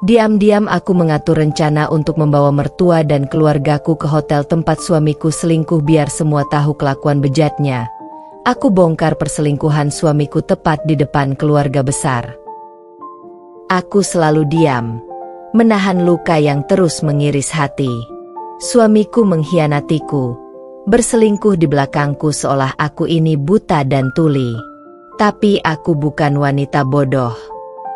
Diam-diam aku mengatur rencana untuk membawa mertua dan keluargaku ke hotel tempat suamiku selingkuh biar semua tahu kelakuan bejatnya. Aku bongkar perselingkuhan suamiku tepat di depan keluarga besar. Aku selalu diam, menahan luka yang terus mengiris hati. Suamiku mengkhianatiku, berselingkuh di belakangku seolah aku ini buta dan tuli. Tapi aku bukan wanita bodoh.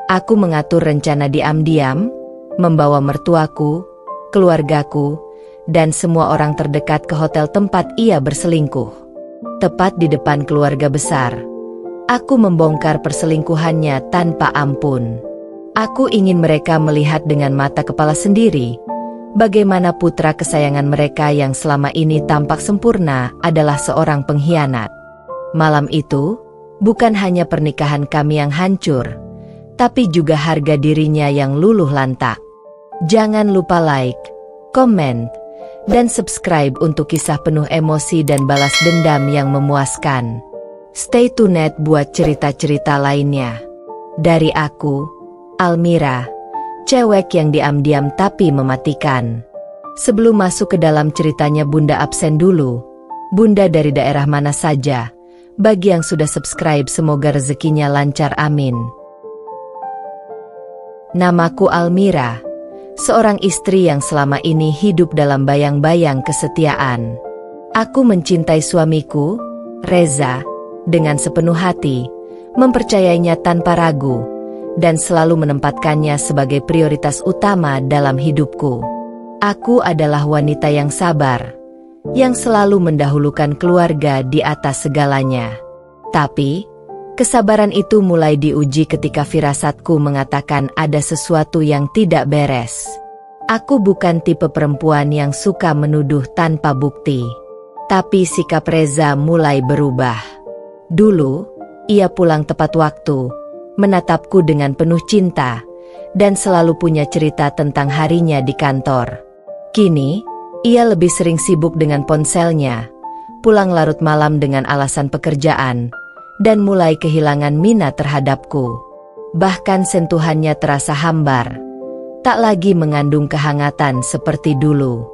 Aku mengatur rencana diam-diam, membawa mertuaku, keluargaku, dan semua orang terdekat ke hotel tempat ia berselingkuh. Tepat di depan keluarga besar, aku membongkar perselingkuhannya tanpa ampun. Aku ingin mereka melihat dengan mata kepala sendiri, bagaimana putra kesayangan mereka yang selama ini tampak sempurna adalah seorang pengkhianat. Malam itu, bukan hanya pernikahan kami yang hancur, tapi juga harga dirinya yang luluh lantak. Jangan lupa like, komen, dan subscribe untuk kisah penuh emosi dan balas dendam yang memuaskan. Stay tuned buat cerita-cerita lainnya. Dari aku, Almira, cewek yang diam-diam tapi mematikan. Sebelum masuk ke dalam ceritanya, Bunda absen dulu. Bunda dari daerah mana saja? Bagi yang sudah subscribe, semoga rezekinya lancar, amin. Namaku Almira, seorang istri yang selama ini hidup dalam bayang-bayang kesetiaan. Aku mencintai suamiku, Reza, dengan sepenuh hati, mempercayainya tanpa ragu, dan selalu menempatkannya sebagai prioritas utama dalam hidupku. Aku adalah wanita yang sabar, yang selalu mendahulukan keluarga di atas segalanya. Tapi kesabaran itu mulai diuji ketika firasatku mengatakan ada sesuatu yang tidak beres. Aku bukan tipe perempuan yang suka menuduh tanpa bukti. Tapi sikap Reza mulai berubah. Dulu, ia pulang tepat waktu, menatapku dengan penuh cinta, dan selalu punya cerita tentang harinya di kantor. Kini, ia lebih sering sibuk dengan ponselnya, pulang larut malam dengan alasan pekerjaan, dan mulai kehilangan minat terhadapku. Bahkan sentuhannya terasa hambar, tak lagi mengandung kehangatan seperti dulu.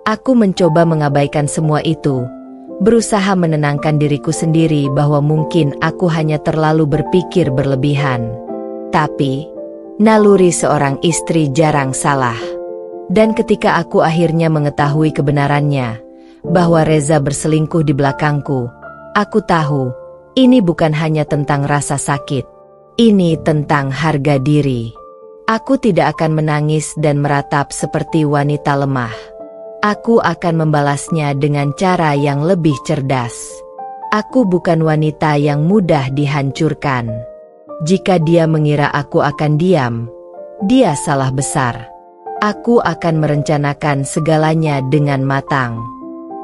Aku mencoba mengabaikan semua itu, berusaha menenangkan diriku sendiri bahwa mungkin aku hanya terlalu berpikir berlebihan. Tapi, naluri seorang istri jarang salah. Dan ketika aku akhirnya mengetahui kebenarannya, bahwa Reza berselingkuh di belakangku, aku tahu, ini bukan hanya tentang rasa sakit. Ini tentang harga diri. Aku tidak akan menangis dan meratap seperti wanita lemah. Aku akan membalasnya dengan cara yang lebih cerdas. Aku bukan wanita yang mudah dihancurkan. Jika dia mengira aku akan diam, dia salah besar. Aku akan merencanakan segalanya dengan matang.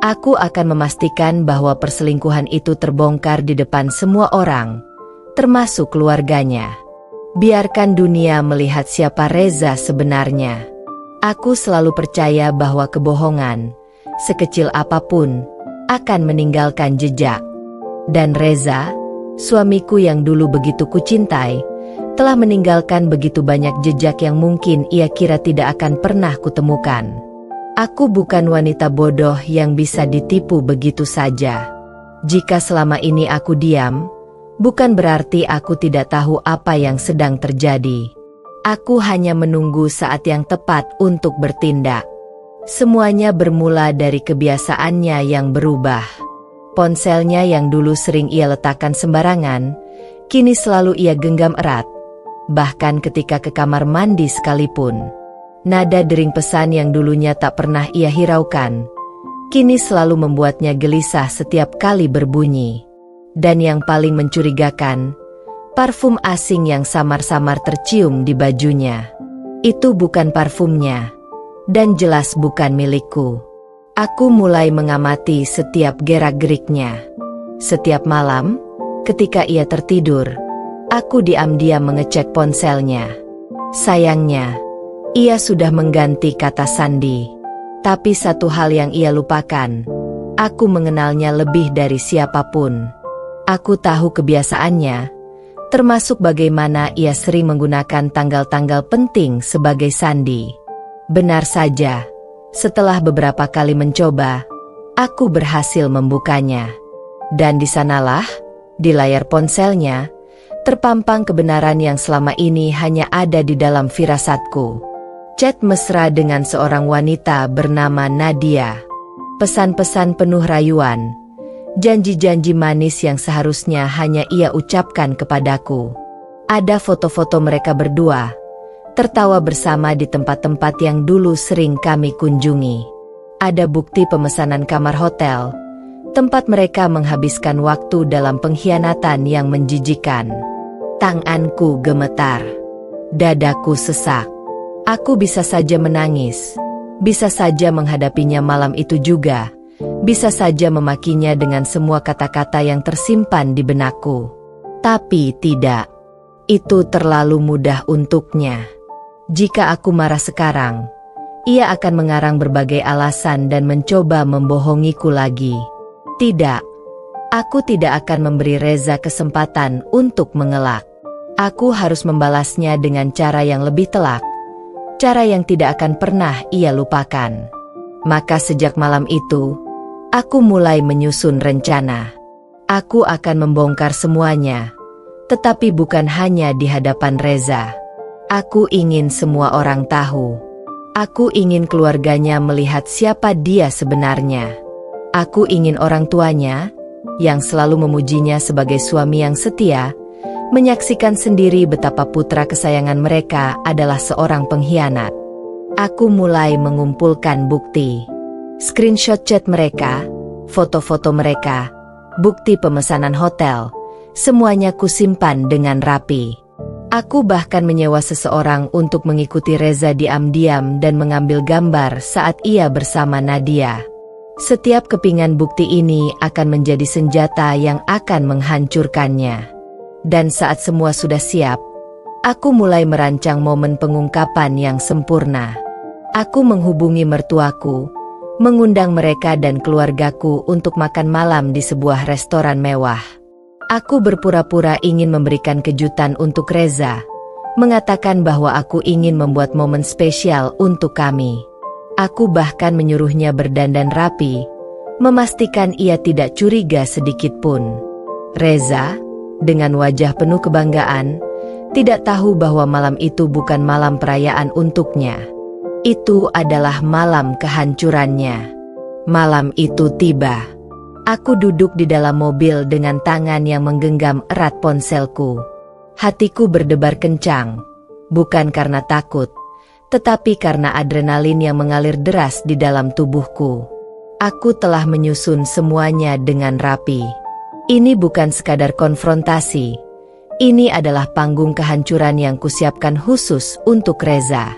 Aku akan memastikan bahwa perselingkuhan itu terbongkar di depan semua orang, termasuk keluarganya. Biarkan dunia melihat siapa Reza sebenarnya. Aku selalu percaya bahwa kebohongan, sekecil apapun, akan meninggalkan jejak. Dan Reza, suamiku yang dulu begitu kucintai, telah meninggalkan begitu banyak jejak yang mungkin ia kira tidak akan pernah kutemukan. Aku bukan wanita bodoh yang bisa ditipu begitu saja. Jika selama ini aku diam, bukan berarti aku tidak tahu apa yang sedang terjadi. Aku hanya menunggu saat yang tepat untuk bertindak. Semuanya bermula dari kebiasaannya yang berubah. Ponselnya yang dulu sering ia letakkan sembarangan, kini selalu ia genggam erat. Bahkan ketika ke kamar mandi sekalipun. Nada dering pesan yang dulunya tak pernah ia hiraukan, kini selalu membuatnya gelisah setiap kali berbunyi. Dan yang paling mencurigakan, parfum asing yang samar-samar tercium di bajunya. Itu bukan parfumnya, dan jelas bukan milikku. Aku mulai mengamati setiap gerak-geriknya. Setiap malam, ketika ia tertidur, aku diam-diam mengecek ponselnya. Sayangnya, ia sudah mengganti kata sandi. Tapi satu hal yang ia lupakan, aku mengenalnya lebih dari siapapun. Aku tahu kebiasaannya, termasuk bagaimana ia sering menggunakan tanggal-tanggal penting sebagai sandi. Benar saja, setelah beberapa kali mencoba, aku berhasil membukanya. Dan di sanalah, di layar ponselnya, terpampang kebenaran yang selama ini hanya ada di dalam firasatku. Chat mesra dengan seorang wanita bernama Nadia. Pesan-pesan penuh rayuan, janji-janji manis yang seharusnya hanya ia ucapkan kepadaku. Ada foto-foto mereka berdua, tertawa bersama di tempat-tempat yang dulu sering kami kunjungi. Ada bukti pemesanan kamar hotel, tempat mereka menghabiskan waktu dalam pengkhianatan yang menjijikan. Tanganku gemetar, dadaku sesak. Aku bisa saja menangis, bisa saja menghadapinya malam itu juga, bisa saja memakinya dengan semua kata-kata yang tersimpan di benakku. Tapi tidak, itu terlalu mudah untuknya. Jika aku marah sekarang, ia akan mengarang berbagai alasan dan mencoba membohongiku lagi. Tidak, aku tidak akan memberi Reza kesempatan untuk mengelak. Aku harus membalasnya dengan cara yang lebih telak, cara yang tidak akan pernah ia lupakan. Maka sejak malam itu, aku mulai menyusun rencana. Aku akan membongkar semuanya, tetapi bukan hanya di hadapan Reza. Aku ingin semua orang tahu. Aku ingin keluarganya melihat siapa dia sebenarnya. Aku ingin orang tuanya, yang selalu memujinya sebagai suami yang setia, menyaksikan sendiri betapa putra kesayangan mereka adalah seorang pengkhianat. Aku mulai mengumpulkan bukti. Screenshot chat mereka, foto-foto mereka, bukti pemesanan hotel, semuanya kusimpan dengan rapi. Aku bahkan menyewa seseorang untuk mengikuti Reza diam-diam dan mengambil gambar saat ia bersama Nadia. Setiap kepingan bukti ini akan menjadi senjata yang akan menghancurkannya. Dan saat semua sudah siap, aku mulai merancang momen pengungkapan yang sempurna. Aku menghubungi mertuaku, mengundang mereka dan keluargaku untuk makan malam di sebuah restoran mewah. Aku berpura-pura ingin memberikan kejutan untuk Reza, mengatakan bahwa aku ingin membuat momen spesial untuk kami. Aku bahkan menyuruhnya berdandan rapi, memastikan ia tidak curiga sedikit pun. Reza, dengan wajah penuh kebanggaan, tidak tahu bahwa malam itu bukan malam perayaan untuknya. Itu adalah malam kehancurannya. Malam itu tiba. Aku duduk di dalam mobil dengan tangan yang menggenggam erat ponselku. Hatiku berdebar kencang, bukan karena takut, tetapi karena adrenalin yang mengalir deras di dalam tubuhku. Aku telah menyusun semuanya dengan rapi. Ini bukan sekadar konfrontasi. Ini adalah panggung kehancuran yang kusiapkan khusus untuk Reza.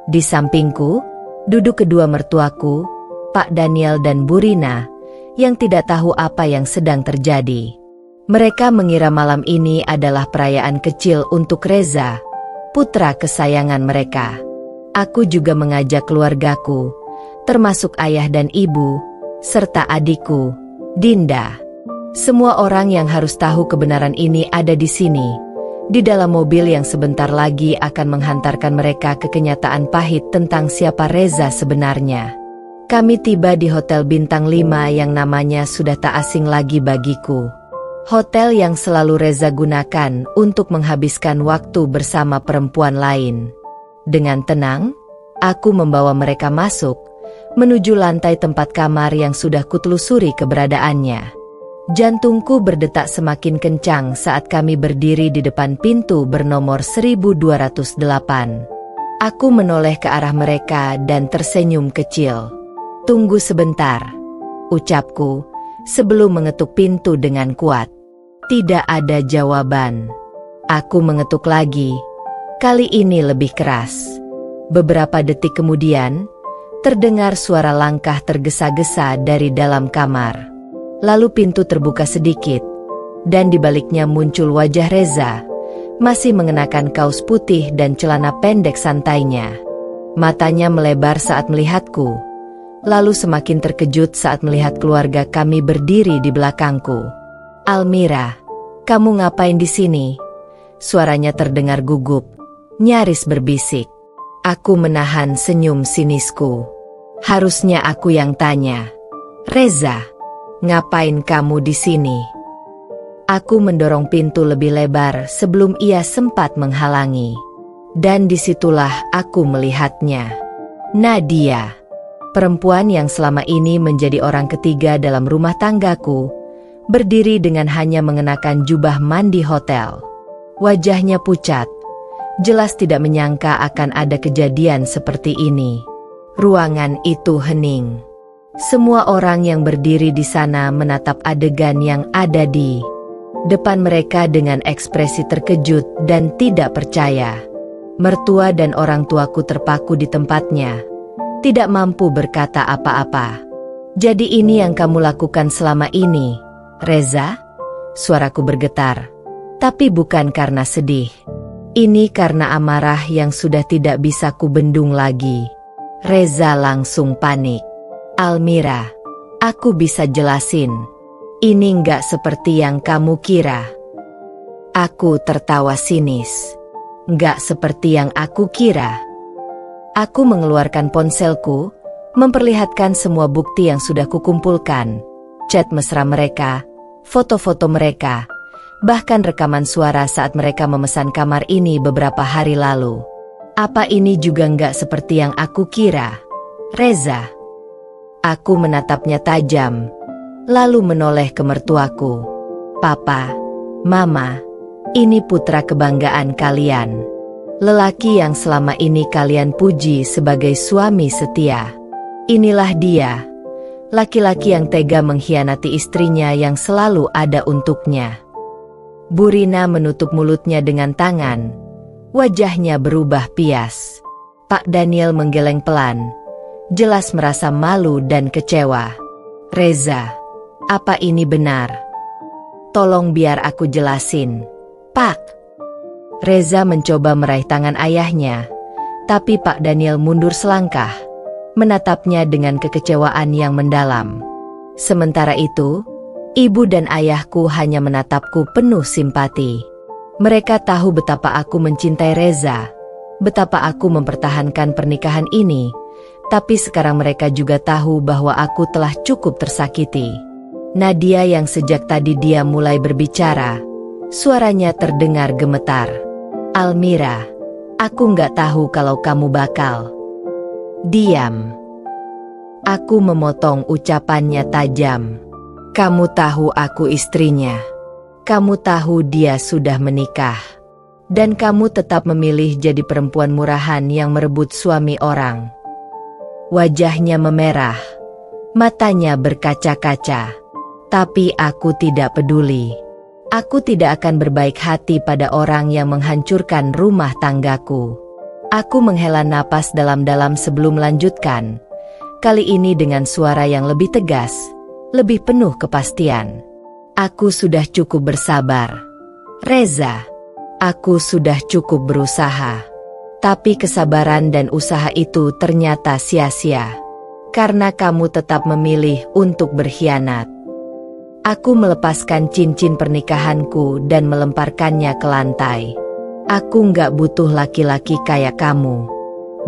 Di sampingku, duduk kedua mertuaku, Pak Daniel dan Bu Rina, yang tidak tahu apa yang sedang terjadi. Mereka mengira malam ini adalah perayaan kecil untuk Reza, putra kesayangan mereka. Aku juga mengajak keluargaku, termasuk ayah dan ibu, serta adikku, Dinda. Semua orang yang harus tahu kebenaran ini ada di sini, di dalam mobil yang sebentar lagi akan menghantarkan mereka ke kenyataan pahit tentang siapa Reza sebenarnya. Kami tiba di Hotel Bintang 5 yang namanya sudah tak asing lagi bagiku. Hotel yang selalu Reza gunakan untuk menghabiskan waktu bersama perempuan lain. Dengan tenang, aku membawa mereka masuk, menuju lantai tempat kamar yang sudah kutelusuri keberadaannya. Jantungku berdetak semakin kencang saat kami berdiri di depan pintu bernomor 1208. Aku menoleh ke arah mereka dan tersenyum kecil. "Tunggu sebentar," ucapku, sebelum mengetuk pintu dengan kuat. Tidak ada jawaban. Aku mengetuk lagi. Kali ini lebih keras. Beberapa detik kemudian, terdengar suara langkah tergesa-gesa dari dalam kamar. Lalu pintu terbuka sedikit, dan di baliknya muncul wajah Reza, masih mengenakan kaos putih dan celana pendek santainya. Matanya melebar saat melihatku, lalu semakin terkejut saat melihat keluarga kami berdiri di belakangku. "Almira, kamu ngapain di sini?" Suaranya terdengar gugup, nyaris berbisik. Aku menahan senyum sinisku. Harusnya aku yang tanya. Reza, ngapain kamu di sini? Aku mendorong pintu lebih lebar sebelum ia sempat menghalangi. Dan disitulah aku melihatnya. Nadia, perempuan yang selama ini menjadi orang ketiga dalam rumah tanggaku, berdiri dengan hanya mengenakan jubah mandi hotel. Wajahnya pucat, jelas tidak menyangka akan ada kejadian seperti ini. Ruangan itu hening. Semua orang yang berdiri di sana menatap adegan yang ada di depan mereka dengan ekspresi terkejut dan tidak percaya. Mertua dan orang tuaku terpaku di tempatnya, tidak mampu berkata apa-apa. Jadi ini yang kamu lakukan selama ini, Reza? Suaraku bergetar, tapi bukan karena sedih. Ini karena amarah yang sudah tidak bisa kubendung lagi. Reza langsung panik. Almira, aku bisa jelasin. Ini nggak seperti yang kamu kira. Aku tertawa sinis. Nggak seperti yang aku kira. Aku mengeluarkan ponselku, memperlihatkan semua bukti yang sudah kukumpulkan. Chat mesra mereka, foto-foto mereka, bahkan rekaman suara saat mereka memesan kamar ini beberapa hari lalu. Apa ini juga nggak seperti yang aku kira, Reza? Aku menatapnya tajam, lalu menoleh ke mertuaku. Papa, Mama, ini putra kebanggaan kalian. Lelaki yang selama ini kalian puji sebagai suami setia. Inilah dia, laki-laki yang tega mengkhianati istrinya yang selalu ada untuknya. Burina menutup mulutnya dengan tangan. Wajahnya berubah pias. Pak Daniel menggeleng pelan, jelas merasa malu dan kecewa. Reza, apa ini benar? Tolong biar aku jelasin, Pak. Reza mencoba meraih tangan ayahnya, tapi Pak Daniel mundur selangkah, menatapnya dengan kekecewaan yang mendalam. Sementara itu, ibu dan ayahku hanya menatapku penuh simpati. Mereka tahu betapa aku mencintai Reza, betapa aku mempertahankan pernikahan ini, tapi sekarang mereka juga tahu bahwa aku telah cukup tersakiti. Nadia yang sejak tadi dia mulai berbicara, suaranya terdengar gemetar. Almira, aku nggak tahu kalau kamu bakal diam. Aku memotong ucapannya tajam. Kamu tahu aku istrinya. Kamu tahu dia sudah menikah. Dan kamu tetap memilih jadi perempuan murahan yang merebut suami orang. Wajahnya memerah. Matanya berkaca-kaca. Tapi aku tidak peduli. Aku tidak akan berbaik hati pada orang yang menghancurkan rumah tanggaku. Aku menghela napas dalam-dalam sebelum melanjutkan. Kali ini dengan suara yang lebih tegas, lebih penuh kepastian. Aku sudah cukup bersabar. Reza, aku sudah cukup berusaha. Tapi kesabaran dan usaha itu ternyata sia-sia. Karena kamu tetap memilih untuk berkhianat. Aku melepaskan cincin pernikahanku dan melemparkannya ke lantai. Aku nggak butuh laki-laki kayak kamu.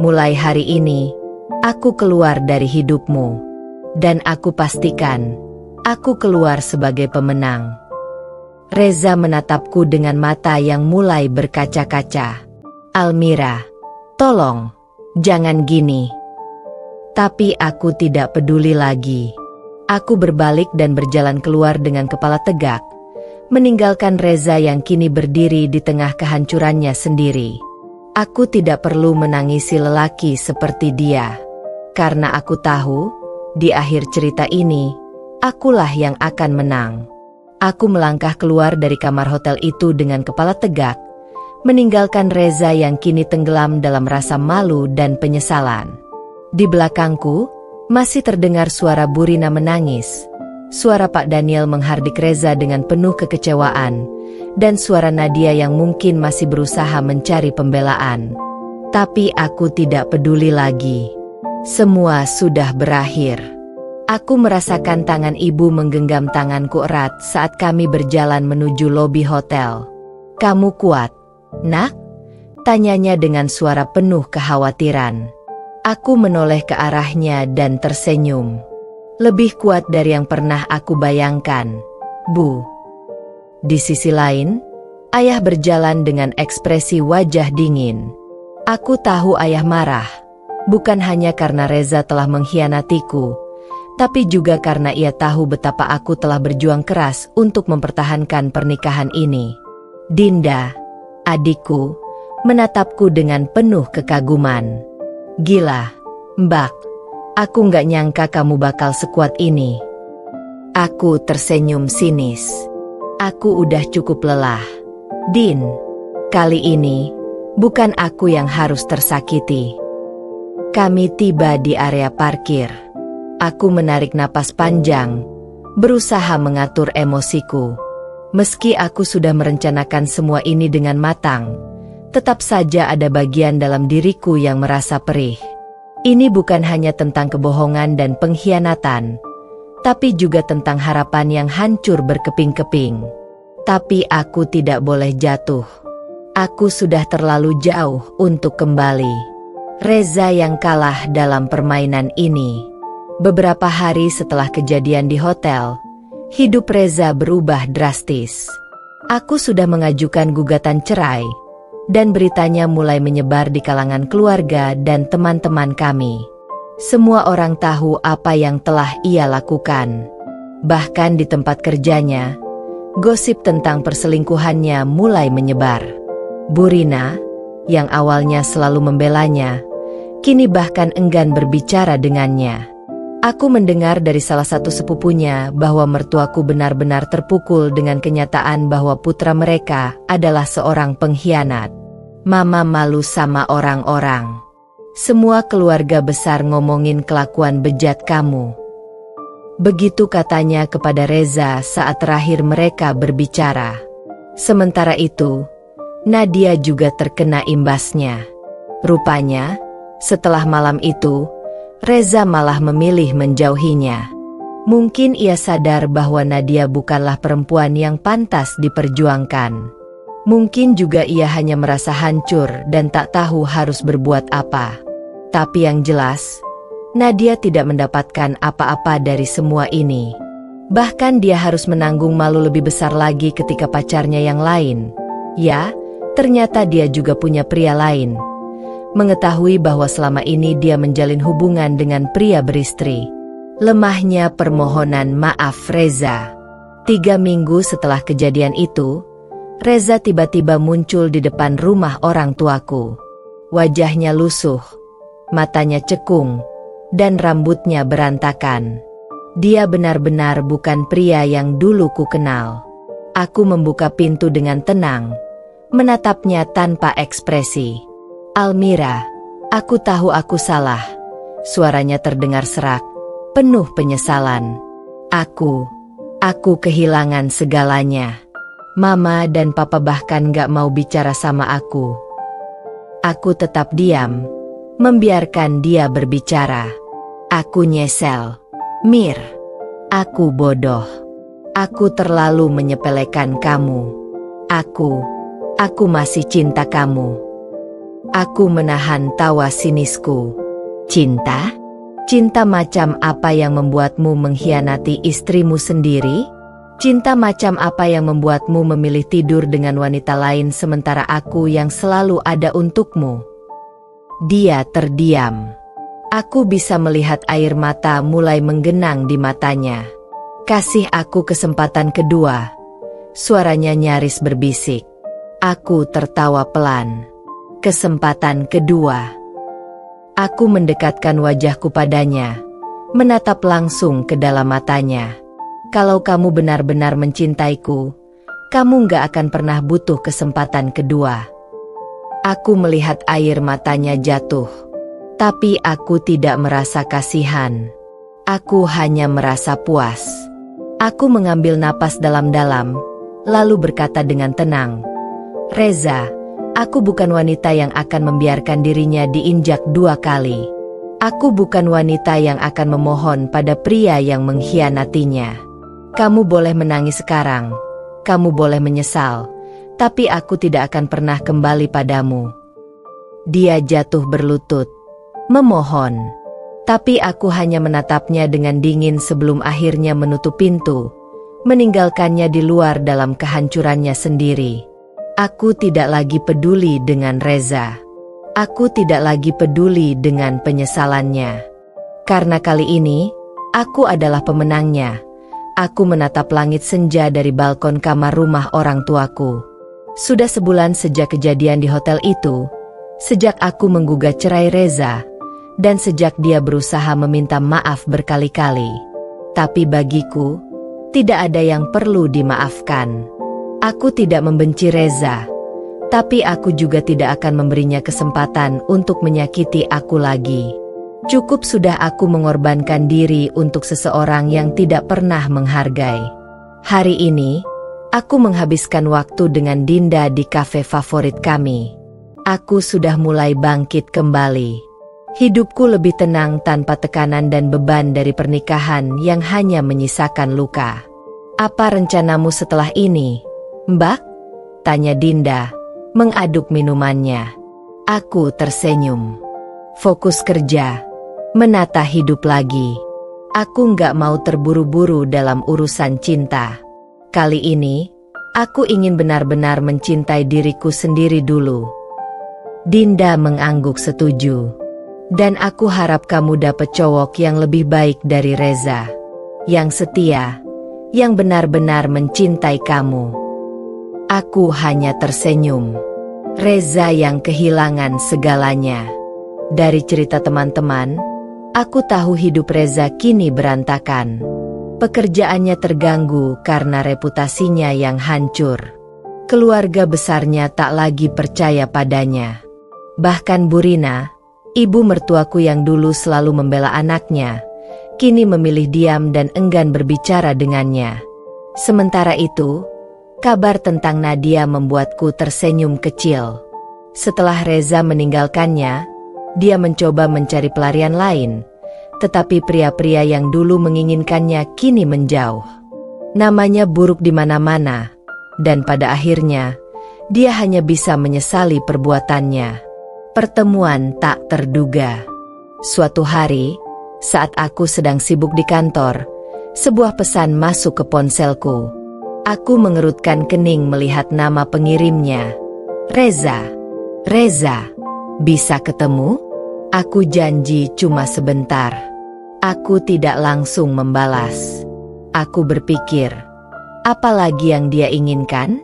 Mulai hari ini, aku keluar dari hidupmu. Dan aku pastikan, aku keluar sebagai pemenang. Reza menatapku dengan mata yang mulai berkaca-kaca. Almira, tolong, jangan gini. Tapi aku tidak peduli lagi. Aku berbalik dan berjalan keluar dengan kepala tegak, meninggalkan Reza yang kini berdiri di tengah kehancurannya sendiri. Aku tidak perlu menangisi lelaki seperti dia. Karena aku tahu, di akhir cerita ini, akulah yang akan menang. Aku melangkah keluar dari kamar hotel itu dengan kepala tegak, meninggalkan Reza yang kini tenggelam dalam rasa malu dan penyesalan. Di belakangku, masih terdengar suara Burina menangis, suara Pak Daniel menghardik Reza dengan penuh kekecewaan, dan suara Nadia yang mungkin masih berusaha mencari pembelaan. Tapi aku tidak peduli lagi. Semua sudah berakhir. Aku merasakan tangan ibu menggenggam tanganku erat saat kami berjalan menuju lobi hotel. Kamu kuat. "Nak?" tanyanya dengan suara penuh kekhawatiran. Aku menoleh ke arahnya dan tersenyum. "Lebih kuat dari yang pernah aku bayangkan, Bu." Di sisi lain, ayah berjalan dengan ekspresi wajah dingin. Aku tahu ayah marah, bukan hanya karena Reza telah mengkhianatiku, tapi juga karena ia tahu betapa aku telah berjuang keras untuk mempertahankan pernikahan ini. Dinda, adikku, menatapku dengan penuh kekaguman. "Gila, Mbak, aku nggak nyangka kamu bakal sekuat ini." Aku tersenyum sinis. Aku udah cukup lelah. "Din, kali ini bukan aku yang harus tersakiti." Kami tiba di area parkir. Aku menarik napas panjang, berusaha mengatur emosiku. Meski aku sudah merencanakan semua ini dengan matang, tetap saja ada bagian dalam diriku yang merasa perih. Ini bukan hanya tentang kebohongan dan pengkhianatan, tapi juga tentang harapan yang hancur berkeping-keping. Tapi aku tidak boleh jatuh. Aku sudah terlalu jauh untuk kembali. Reza yang kalah dalam permainan ini. Beberapa hari setelah kejadian di hotel, hidup Reza berubah drastis. Aku sudah mengajukan gugatan cerai, dan beritanya mulai menyebar di kalangan keluarga dan teman-teman kami. Semua orang tahu apa yang telah ia lakukan. Bahkan di tempat kerjanya, gosip tentang perselingkuhannya mulai menyebar. Bu Rina, yang awalnya selalu membelanya, kini bahkan enggan berbicara dengannya. Aku mendengar dari salah satu sepupunya bahwa mertuaku benar-benar terpukul dengan kenyataan bahwa putra mereka adalah seorang pengkhianat. "Mama malu sama orang-orang. Semua keluarga besar ngomongin kelakuan bejat kamu." Begitu katanya kepada Reza saat terakhir mereka berbicara. Sementara itu, Nadia juga terkena imbasnya. Rupanya, setelah malam itu, Reza malah memilih menjauhinya. Mungkin ia sadar bahwa Nadia bukanlah perempuan yang pantas diperjuangkan. Mungkin juga ia hanya merasa hancur dan tak tahu harus berbuat apa. Tapi yang jelas, Nadia tidak mendapatkan apa-apa dari semua ini. Bahkan dia harus menanggung malu lebih besar lagi ketika pacarnya yang lain. Ya, ternyata dia juga punya pria lain. Mengetahui bahwa selama ini dia menjalin hubungan dengan pria beristri. Lemahnya permohonan maaf Reza. 3 minggu setelah kejadian itu, Reza tiba-tiba muncul di depan rumah orang tuaku. Wajahnya lusuh, matanya cekung, dan rambutnya berantakan. Dia benar-benar bukan pria yang dulu ku kenal. Aku membuka pintu dengan tenang, menatapnya tanpa ekspresi. "Almira, aku tahu aku salah." Suaranya terdengar serak, penuh penyesalan. Aku kehilangan segalanya. Mama dan papa bahkan gak mau bicara sama aku. Aku tetap diam, membiarkan dia berbicara. Aku nyesel. "Mir, aku bodoh. Aku terlalu menyepelekan kamu. Aku masih cinta kamu." Aku menahan tawa sinisku. "Cinta? Cinta macam apa yang membuatmu mengkhianati istrimu sendiri? Cinta macam apa yang membuatmu memilih tidur dengan wanita lain sementara aku yang selalu ada untukmu?" Dia terdiam. Aku bisa melihat air mata mulai menggenang di matanya. "Kasih aku kesempatan kedua." Suaranya nyaris berbisik. Aku tertawa pelan. "Kesempatan kedua." Aku mendekatkan wajahku padanya, menatap langsung ke dalam matanya. "Kalau kamu benar-benar mencintaiku, kamu gak akan pernah butuh kesempatan kedua." Aku melihat air matanya jatuh, tapi aku tidak merasa kasihan. Aku hanya merasa puas. Aku mengambil napas dalam-dalam, lalu berkata dengan tenang, "Reza, aku bukan wanita yang akan membiarkan dirinya diinjak 2 kali. Aku bukan wanita yang akan memohon pada pria yang mengkhianatinya. Kamu boleh menangis sekarang, kamu boleh menyesal, Tapi aku tidak akan pernah kembali padamu. Dia jatuh berlutut, memohon. Tapi aku hanya menatapnya dengan dingin sebelum akhirnya menutup pintu, meninggalkannya di luar dalam kehancurannya sendiri. Aku tidak lagi peduli dengan Reza. Aku tidak lagi peduli dengan penyesalannya. Karena kali ini, aku adalah pemenangnya. Aku menatap langit senja dari balkon kamar rumah orang tuaku. Sudah sebulan sejak kejadian di hotel itu, sejak aku menggugat cerai Reza, dan sejak dia berusaha meminta maaf berkali-kali. Tapi bagiku, tidak ada yang perlu dimaafkan. Aku tidak membenci Reza, tapi aku juga tidak akan memberinya kesempatan untuk menyakiti aku lagi. Cukup sudah aku mengorbankan diri untuk seseorang yang tidak pernah menghargai. Hari ini, aku menghabiskan waktu dengan Dinda di kafe favorit kami. Aku sudah mulai bangkit kembali. Hidupku lebih tenang tanpa tekanan dan beban dari pernikahan yang hanya menyisakan luka. Apa rencanamu setelah ini, Mbak? Tanya Dinda, mengaduk minumannya. Aku tersenyum. Fokus kerja, menata hidup lagi. Aku nggak mau terburu-buru dalam urusan cinta. Kali ini, aku ingin benar-benar mencintai diriku sendiri dulu. Dinda mengangguk setuju. Dan aku harap kamu dapat cowok yang lebih baik dari Reza. Yang setia, yang benar-benar mencintai kamu. Aku hanya tersenyum. Reza yang kehilangan segalanya. Dari cerita teman-teman, aku tahu hidup Reza kini berantakan. Pekerjaannya terganggu karena reputasinya yang hancur. Keluarga besarnya tak lagi percaya padanya. Bahkan Bu Rina, ibu mertuaku yang dulu selalu membela anaknya, kini memilih diam dan enggan berbicara dengannya. Sementara itu, kabar tentang Nadia membuatku tersenyum kecil. Setelah Reza meninggalkannya, dia mencoba mencari pelarian lain, tetapi pria-pria yang dulu menginginkannya kini menjauh. Namanya buruk di mana-mana, dan pada akhirnya, dia hanya bisa menyesali perbuatannya. Pertemuan tak terduga. Suatu hari, saat aku sedang sibuk di kantor, sebuah pesan masuk ke ponselku. Aku mengerutkan kening melihat nama pengirimnya. Reza. Reza, bisa ketemu? Aku janji cuma sebentar. Aku tidak langsung membalas. Aku berpikir, apa lagi yang dia inginkan?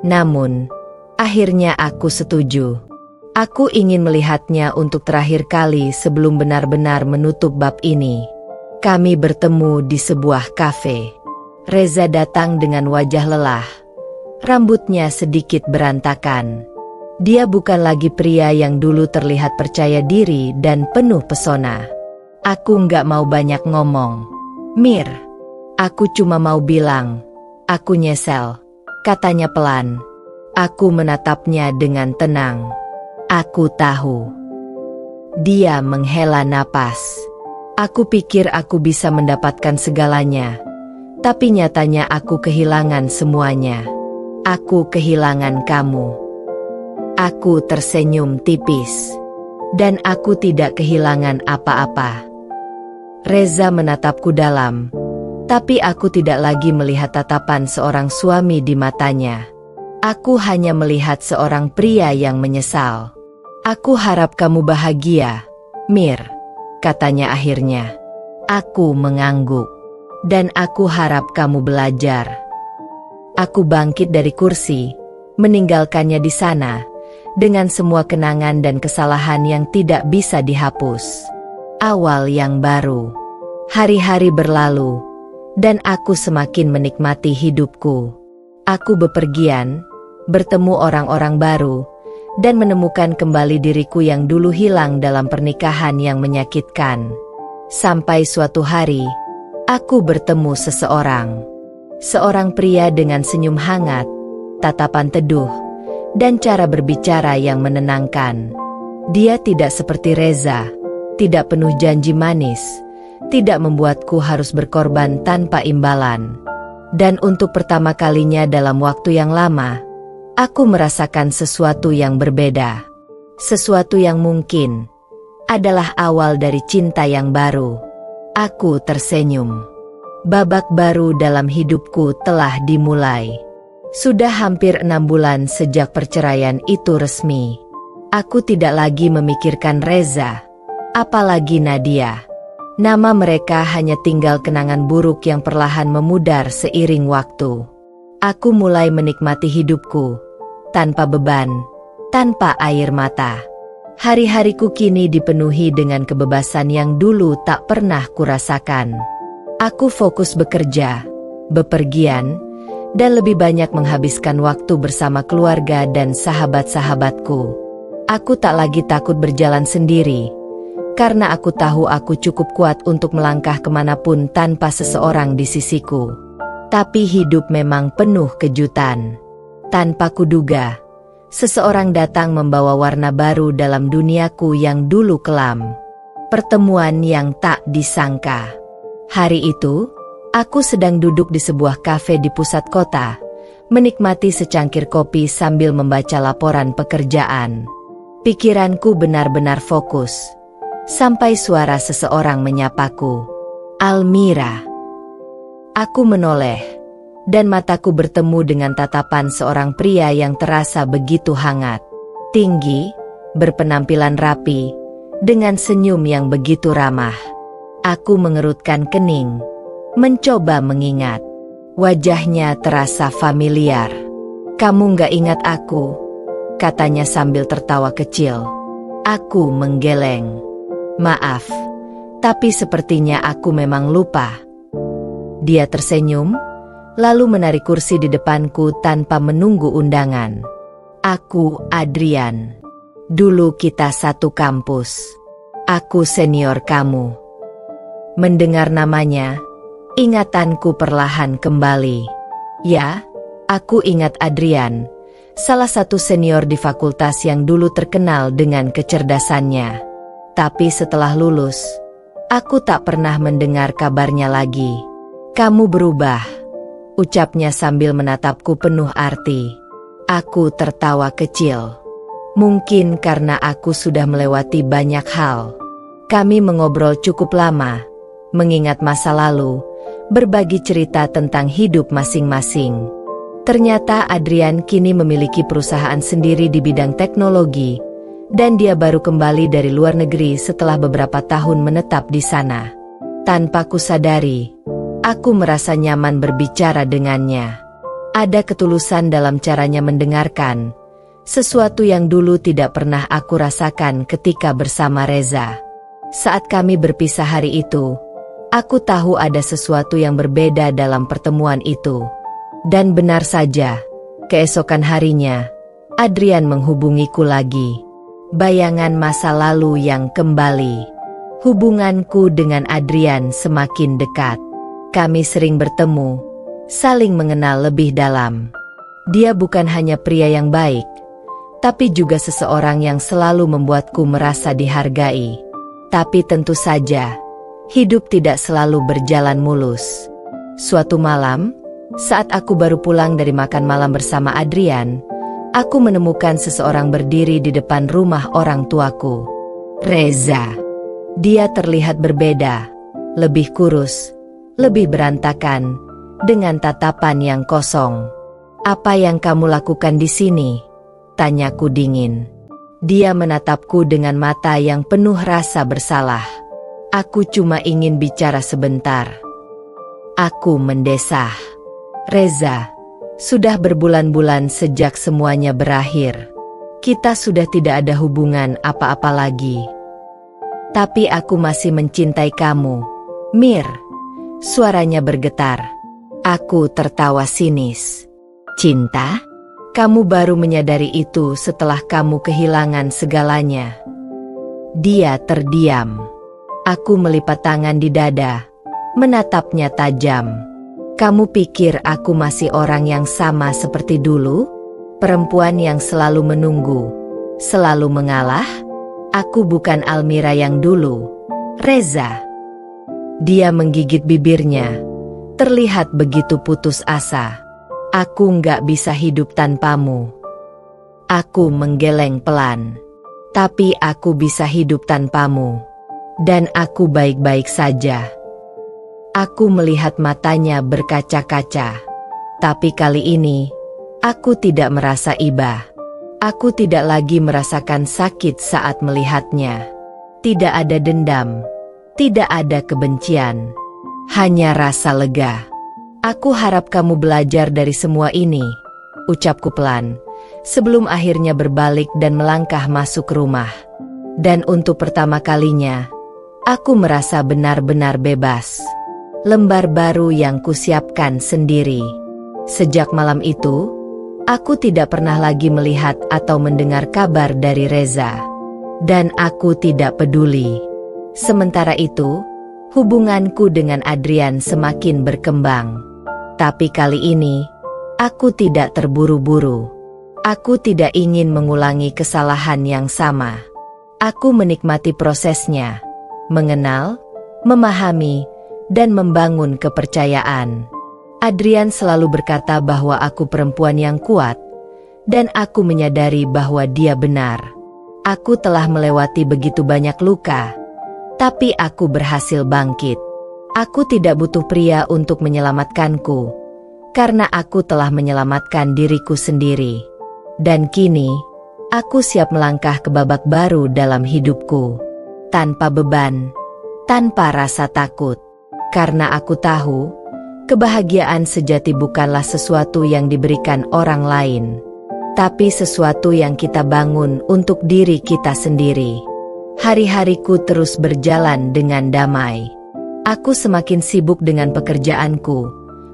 Namun, akhirnya aku setuju. Aku ingin melihatnya untuk terakhir kali sebelum benar-benar menutup bab ini. Kami bertemu di sebuah kafe. Reza datang dengan wajah lelah. Rambutnya sedikit berantakan. Dia bukan lagi pria yang dulu terlihat percaya diri dan penuh pesona. Aku nggak mau banyak ngomong. Mir, aku cuma mau bilang, aku nyesel, katanya pelan. Aku menatapnya dengan tenang. Aku tahu. Dia menghela napas. Aku pikir aku bisa mendapatkan segalanya. Tapi nyatanya aku kehilangan semuanya. Aku kehilangan kamu. Aku tersenyum tipis. Dan aku tidak kehilangan apa-apa. Reza menatapku dalam. Tapi aku tidak lagi melihat tatapan seorang suami di matanya. Aku hanya melihat seorang pria yang menyesal. Aku harap kamu bahagia, Mir, katanya akhirnya. Aku mengangguk. Dan aku harap kamu belajar. Aku bangkit dari kursi, meninggalkannya di sana, dengan semua kenangan dan kesalahan yang tidak bisa dihapus. Awal yang baru. Hari-hari berlalu, dan aku semakin menikmati hidupku. Aku bepergian, bertemu orang-orang baru, dan menemukan kembali diriku yang dulu hilang dalam pernikahan yang menyakitkan. Sampai suatu hari, aku bertemu seseorang. Seorang pria dengan senyum hangat, tatapan teduh, dan cara berbicara yang menenangkan. Dia tidak seperti Reza, tidak penuh janji manis, tidak membuatku harus berkorban tanpa imbalan. Dan untuk pertama kalinya dalam waktu yang lama, Aku merasakan sesuatu yang berbeda. Sesuatu yang mungkin adalah awal dari cinta yang baru. Aku tersenyum. Babak baru dalam hidupku telah dimulai. Sudah hampir 6 bulan sejak perceraian itu resmi. Aku tidak lagi memikirkan Reza, apalagi Nadia. Nama mereka hanya tinggal kenangan buruk yang perlahan memudar seiring waktu. Aku mulai menikmati hidupku, tanpa beban, tanpa air mata. Hari-hariku kini dipenuhi dengan kebebasan yang dulu tak pernah kurasakan. Aku fokus bekerja, bepergian, dan lebih banyak menghabiskan waktu bersama keluarga dan sahabat-sahabatku. Aku tak lagi takut berjalan sendiri, karena aku tahu aku cukup kuat untuk melangkah kemanapun tanpa seseorang di sisiku. Tapi hidup memang penuh kejutan. Tanpa kuduga, seseorang datang membawa warna baru dalam duniaku yang dulu kelam. Pertemuan yang tak disangka. Hari itu, aku sedang duduk di sebuah kafe di pusat kota, menikmati secangkir kopi sambil membaca laporan pekerjaan. Pikiranku benar-benar fokus, sampai suara seseorang menyapaku. Almira. Aku menoleh, dan mataku bertemu dengan tatapan seorang pria yang terasa begitu hangat. Tinggi, berpenampilan rapi, dengan senyum yang begitu ramah. Aku mengerutkan kening, mencoba mengingat. Wajahnya terasa familiar. "Kamu gak ingat aku?" katanya sambil tertawa kecil. Aku menggeleng. "Maaf, tapi sepertinya aku memang lupa." Dia tersenyum, lalu menarik kursi di depanku tanpa menunggu undangan. "Aku Adrian. Dulu kita satu kampus. Aku senior kamu." Mendengar namanya, ingatanku perlahan kembali. Ya, aku ingat Adrian, salah satu senior di fakultas yang dulu terkenal dengan kecerdasannya. Tapi setelah lulus, aku tak pernah mendengar kabarnya lagi. "Kamu berubah," ucapnya sambil menatapku penuh arti. Aku tertawa kecil. Mungkin karena aku sudah melewati banyak hal. Kami mengobrol cukup lama, mengingat masa lalu, berbagi cerita tentang hidup masing-masing. Ternyata Adrian kini memiliki perusahaan sendiri di bidang teknologi, dan dia baru kembali dari luar negeri setelah beberapa tahun menetap di sana. Tanpa kusadari, aku merasa nyaman berbicara dengannya. Ada ketulusan dalam caranya mendengarkan, sesuatu yang dulu tidak pernah aku rasakan ketika bersama Reza. Saat kami berpisah hari itu, aku tahu ada sesuatu yang berbeda dalam pertemuan itu. Dan benar saja, keesokan harinya, Adrian menghubungiku lagi. Bayangan masa lalu yang kembali. Hubunganku dengan Adrian semakin dekat. Kami sering bertemu, saling mengenal lebih dalam. Dia bukan hanya pria yang baik, tapi juga seseorang yang selalu membuatku merasa dihargai. Tapi tentu saja, hidup tidak selalu berjalan mulus. Suatu malam, saat aku baru pulang dari makan malam bersama Adrian, aku menemukan seseorang berdiri di depan rumah orang tuaku. Reza. Dia terlihat berbeda, lebih kurus, lebih berantakan, dengan tatapan yang kosong. "Apa yang kamu lakukan di sini?" tanyaku dingin. Dia menatapku dengan mata yang penuh rasa bersalah. "Aku cuma ingin bicara sebentar." Aku mendesah. "Reza, sudah berbulan-bulan sejak semuanya berakhir. Kita sudah tidak ada hubungan apa-apa lagi. Tapi aku masih mencintai kamu, Mir." Suaranya bergetar. Aku tertawa sinis. "Cinta? Kamu baru menyadari itu setelah kamu kehilangan segalanya." Dia terdiam. Aku melipat tangan di dada, menatapnya tajam. "Kamu pikir aku masih orang yang sama seperti dulu? Perempuan yang selalu menunggu, selalu mengalah? Aku bukan Almira yang dulu, Reza." Dia menggigit bibirnya, terlihat begitu putus asa. "Aku nggak bisa hidup tanpamu." Aku menggeleng pelan. Tapi aku bisa hidup tanpamu. Dan aku baik-baik saja. Aku melihat matanya berkaca-kaca. Tapi kali ini, aku tidak merasa iba. Aku tidak lagi merasakan sakit saat melihatnya. Tidak ada dendam. Tidak ada kebencian. Hanya rasa lega. Aku harap kamu belajar dari semua ini, ucapku pelan, sebelum akhirnya berbalik dan melangkah masuk rumah. Dan untuk pertama kalinya, aku merasa benar-benar bebas. Lembar baru yang kusiapkan sendiri. Sejak malam itu, aku tidak pernah lagi melihat atau mendengar kabar dari Reza. Dan aku tidak peduli. Sementara itu, hubunganku dengan Adrian semakin berkembang. Tapi kali ini, aku tidak terburu-buru. Aku tidak ingin mengulangi kesalahan yang sama. Aku menikmati prosesnya, mengenal, memahami, dan membangun kepercayaan. Adrian selalu berkata bahwa aku perempuan yang kuat, dan aku menyadari bahwa dia benar. Aku telah melewati begitu banyak luka, tapi aku berhasil bangkit. Aku tidak butuh pria untuk menyelamatkanku, karena aku telah menyelamatkan diriku sendiri. Dan kini, aku siap melangkah ke babak baru dalam hidupku. Tanpa beban, tanpa rasa takut. Karena aku tahu, kebahagiaan sejati bukanlah sesuatu yang diberikan orang lain, tapi sesuatu yang kita bangun untuk diri kita sendiri. Hari-hariku terus berjalan dengan damai. Aku semakin sibuk dengan pekerjaanku,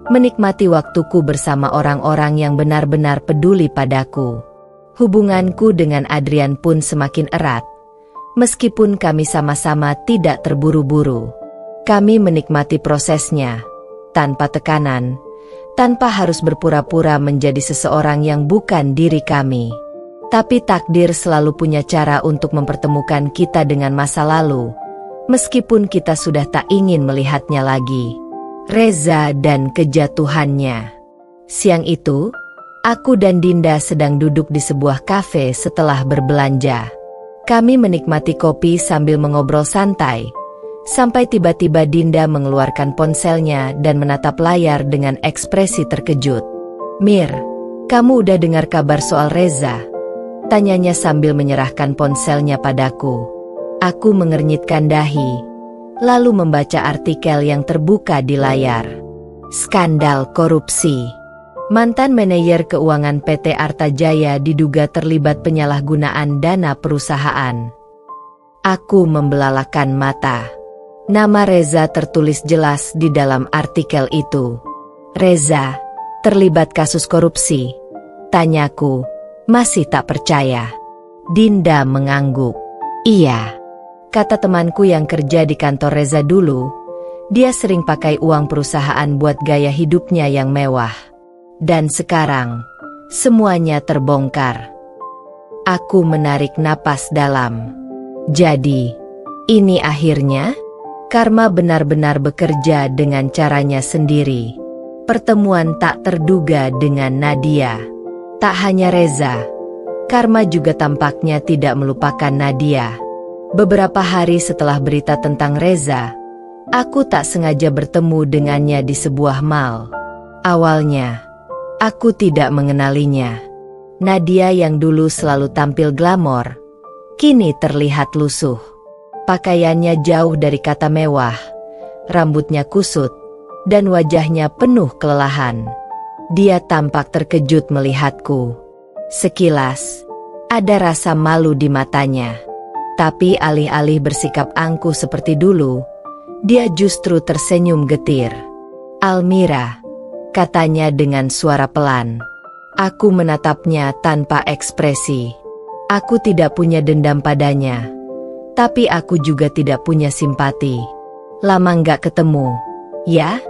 menikmati waktuku bersama orang-orang yang benar-benar peduli padaku. Hubunganku dengan Adrian pun semakin erat, meskipun kami sama-sama tidak terburu-buru. Kami menikmati prosesnya, tanpa tekanan, tanpa harus berpura-pura menjadi seseorang yang bukan diri kami. Tapi takdir selalu punya cara untuk mempertemukan kita dengan masa lalu, meskipun kita sudah tak ingin melihatnya lagi. Reza dan kejatuhannya. Siang itu, aku dan Dinda sedang duduk di sebuah kafe setelah berbelanja. Kami menikmati kopi sambil mengobrol santai, sampai tiba-tiba Dinda mengeluarkan ponselnya dan menatap layar dengan ekspresi terkejut. "Mir, kamu udah dengar kabar soal Reza?" tanyanya sambil menyerahkan ponselnya padaku. Aku mengernyitkan dahi, lalu membaca artikel yang terbuka di layar. Skandal korupsi. Mantan manajer keuangan PT Arta Jaya diduga terlibat penyalahgunaan dana perusahaan. Aku membelalakan mata. Nama Reza tertulis jelas di dalam artikel itu. "Reza, terlibat kasus korupsi?" tanyaku, masih tak percaya. Dinda mengangguk. "Iya," kata temanku yang kerja di kantor Reza dulu. Dia sering pakai uang perusahaan buat gaya hidupnya yang mewah. Dan sekarang, semuanya terbongkar. Aku menarik napas dalam. Jadi, ini akhirnya? Karma benar-benar bekerja dengan caranya sendiri. Pertemuan tak terduga dengan Nadia. Tak hanya Reza, Karma juga tampaknya tidak melupakan Nadia. Beberapa hari setelah berita tentang Reza, aku tak sengaja bertemu dengannya di sebuah mall. Awalnya, aku tidak mengenalinya. Nadia yang dulu selalu tampil glamor, kini terlihat lusuh. Pakaiannya jauh dari kata mewah, rambutnya kusut, dan wajahnya penuh kelelahan. Dia tampak terkejut melihatku. Sekilas, ada rasa malu di matanya. Tapi alih-alih bersikap angkuh seperti dulu, dia justru tersenyum getir. "Almira," katanya dengan suara pelan. Aku menatapnya tanpa ekspresi. Aku tidak punya dendam padanya, tapi aku juga tidak punya simpati. "Lama nggak ketemu, ya?"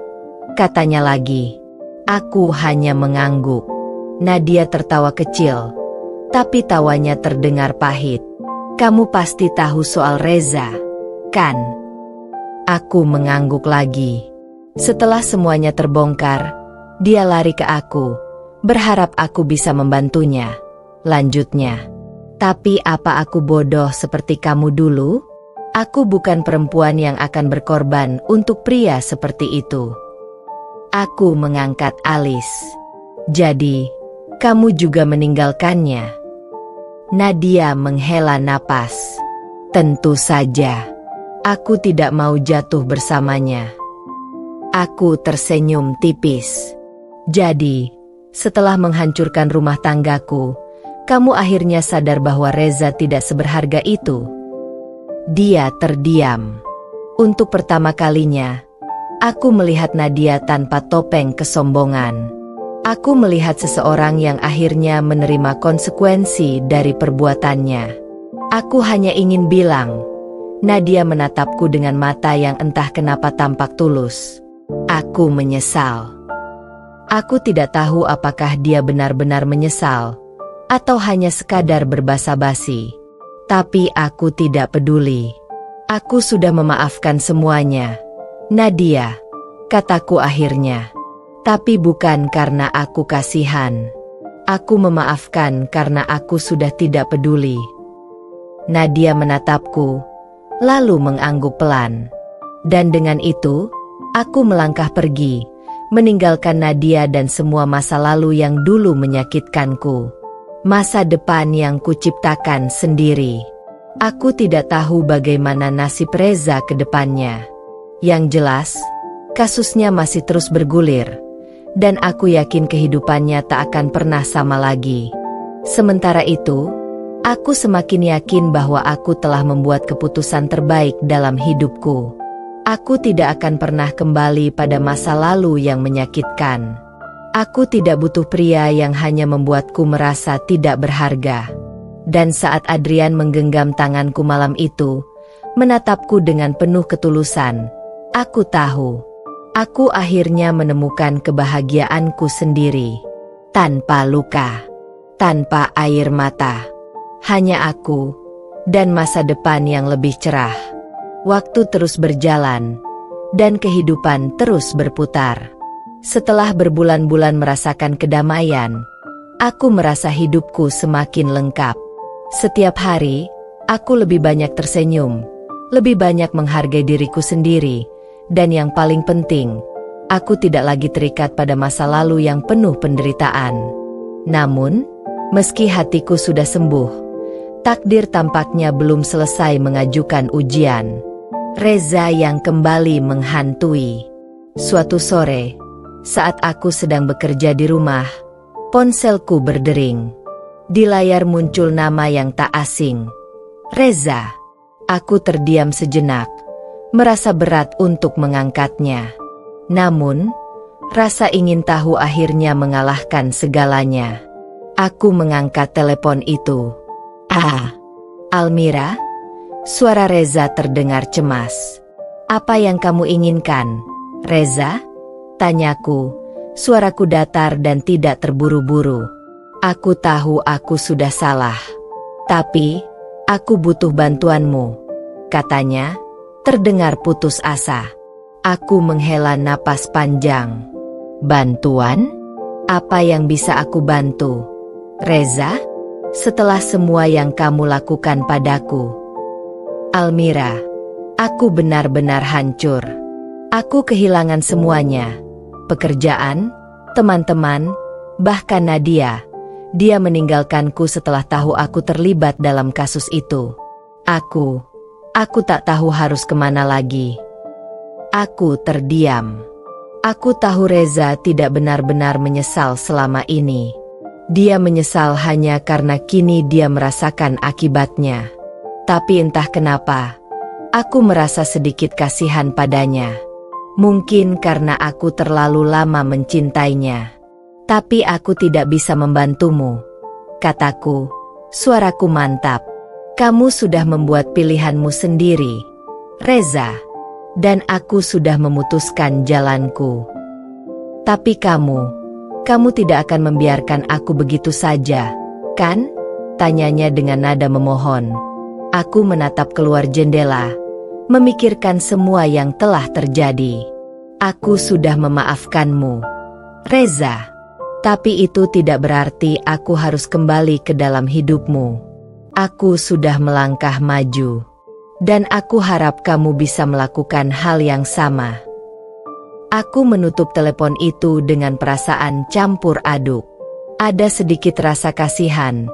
katanya lagi. Aku hanya mengangguk. Nadia tertawa kecil, tapi tawanya terdengar pahit. "Kamu pasti tahu soal Reza, kan?" Aku mengangguk lagi. Setelah semuanya terbongkar, dia lari ke aku, berharap aku bisa membantunya. lanjutnya. Tapi apa aku bodoh seperti kamu dulu? Aku bukan perempuan yang akan berkorban untuk pria seperti itu. Aku mengangkat alis. Jadi, kamu juga meninggalkannya? Nadia menghela napas. Tentu saja. Aku tidak mau jatuh bersamanya. Aku tersenyum tipis. Jadi, setelah menghancurkan rumah tanggaku, kamu akhirnya sadar bahwa Reza tidak seberharga itu. Dia terdiam. Untuk pertama kalinya, aku melihat Nadia tanpa topeng kesombongan. Aku melihat seseorang yang akhirnya menerima konsekuensi dari perbuatannya. Aku hanya ingin bilang, Nadia menatapku dengan mata yang entah kenapa tampak tulus. Aku menyesal. Aku tidak tahu apakah dia benar-benar menyesal, atau hanya sekadar berbasa-basi. Tapi aku tidak peduli. Aku sudah memaafkan semuanya. Nadia, kataku akhirnya. Tapi bukan karena aku kasihan. Aku memaafkan karena aku sudah tidak peduli. Nadia menatapku, lalu mengangguk pelan. Dan dengan itu, aku melangkah pergi, meninggalkan Nadia dan semua masa lalu yang dulu menyakitkanku. Masa depan yang kuciptakan sendiri. Aku tidak tahu bagaimana nasib Reza ke depannya. Yang jelas, kasusnya masih terus bergulir, dan aku yakin kehidupannya tak akan pernah sama lagi. Sementara itu, aku semakin yakin bahwa aku telah membuat keputusan terbaik dalam hidupku. Aku tidak akan pernah kembali pada masa lalu yang menyakitkan. Aku tidak butuh pria yang hanya membuatku merasa tidak berharga. Dan saat Adrian menggenggam tanganku malam itu, menatapku dengan penuh ketulusan, aku tahu, aku akhirnya menemukan kebahagiaanku sendiri. Tanpa luka, tanpa air mata. Hanya aku, dan masa depan yang lebih cerah. Waktu terus berjalan, dan kehidupan terus berputar. Setelah berbulan-bulan merasakan kedamaian, aku merasa hidupku semakin lengkap. Setiap hari, aku lebih banyak tersenyum, lebih banyak menghargai diriku sendiri, dan yang paling penting, aku tidak lagi terikat pada masa lalu yang penuh penderitaan. Namun, meski hatiku sudah sembuh, takdir tampaknya belum selesai mengajukan ujian. Reza yang kembali menghantui. Suatu sore, saat aku sedang bekerja di rumah, ponselku berdering. Di layar muncul nama yang tak asing. Reza. Aku terdiam sejenak, merasa berat untuk mengangkatnya. Namun, rasa ingin tahu akhirnya mengalahkan segalanya. Aku mengangkat telepon itu. Ah, Almira? Suara Reza terdengar cemas. Apa yang kamu inginkan, Reza? Tanyaku, suaraku datar dan tidak terburu-buru. Aku tahu aku sudah salah. Tapi, aku butuh bantuanmu, katanya, terdengar putus asa. Aku menghela napas panjang. Bantuan? Apa yang bisa aku bantu, Reza? Setelah semua yang kamu lakukan padaku. Almira, aku benar-benar hancur. Aku kehilangan semuanya. Pekerjaan, teman-teman, bahkan Nadia. Dia meninggalkanku setelah tahu aku terlibat dalam kasus itu. Aku tak tahu harus kemana lagi. Aku terdiam. Aku tahu Reza tidak benar-benar menyesal selama ini. Dia menyesal hanya karena kini dia merasakan akibatnya. Tapi entah kenapa, aku merasa sedikit kasihan padanya. Mungkin karena aku terlalu lama mencintainya. Tapi aku tidak bisa membantumu, kataku, suaraku mantap. Kamu sudah membuat pilihanmu sendiri, Reza. Dan aku sudah memutuskan jalanku. Tapi kamu tidak akan membiarkan aku begitu saja, kan? Tanyanya dengan nada memohon. Aku menatap keluar jendela, memikirkan semua yang telah terjadi. Aku sudah memaafkanmu, Reza. Tapi itu tidak berarti aku harus kembali ke dalam hidupmu. Aku sudah melangkah maju. Dan aku harap kamu bisa melakukan hal yang sama. Aku menutup telepon itu dengan perasaan campur aduk. Ada sedikit rasa kasihan,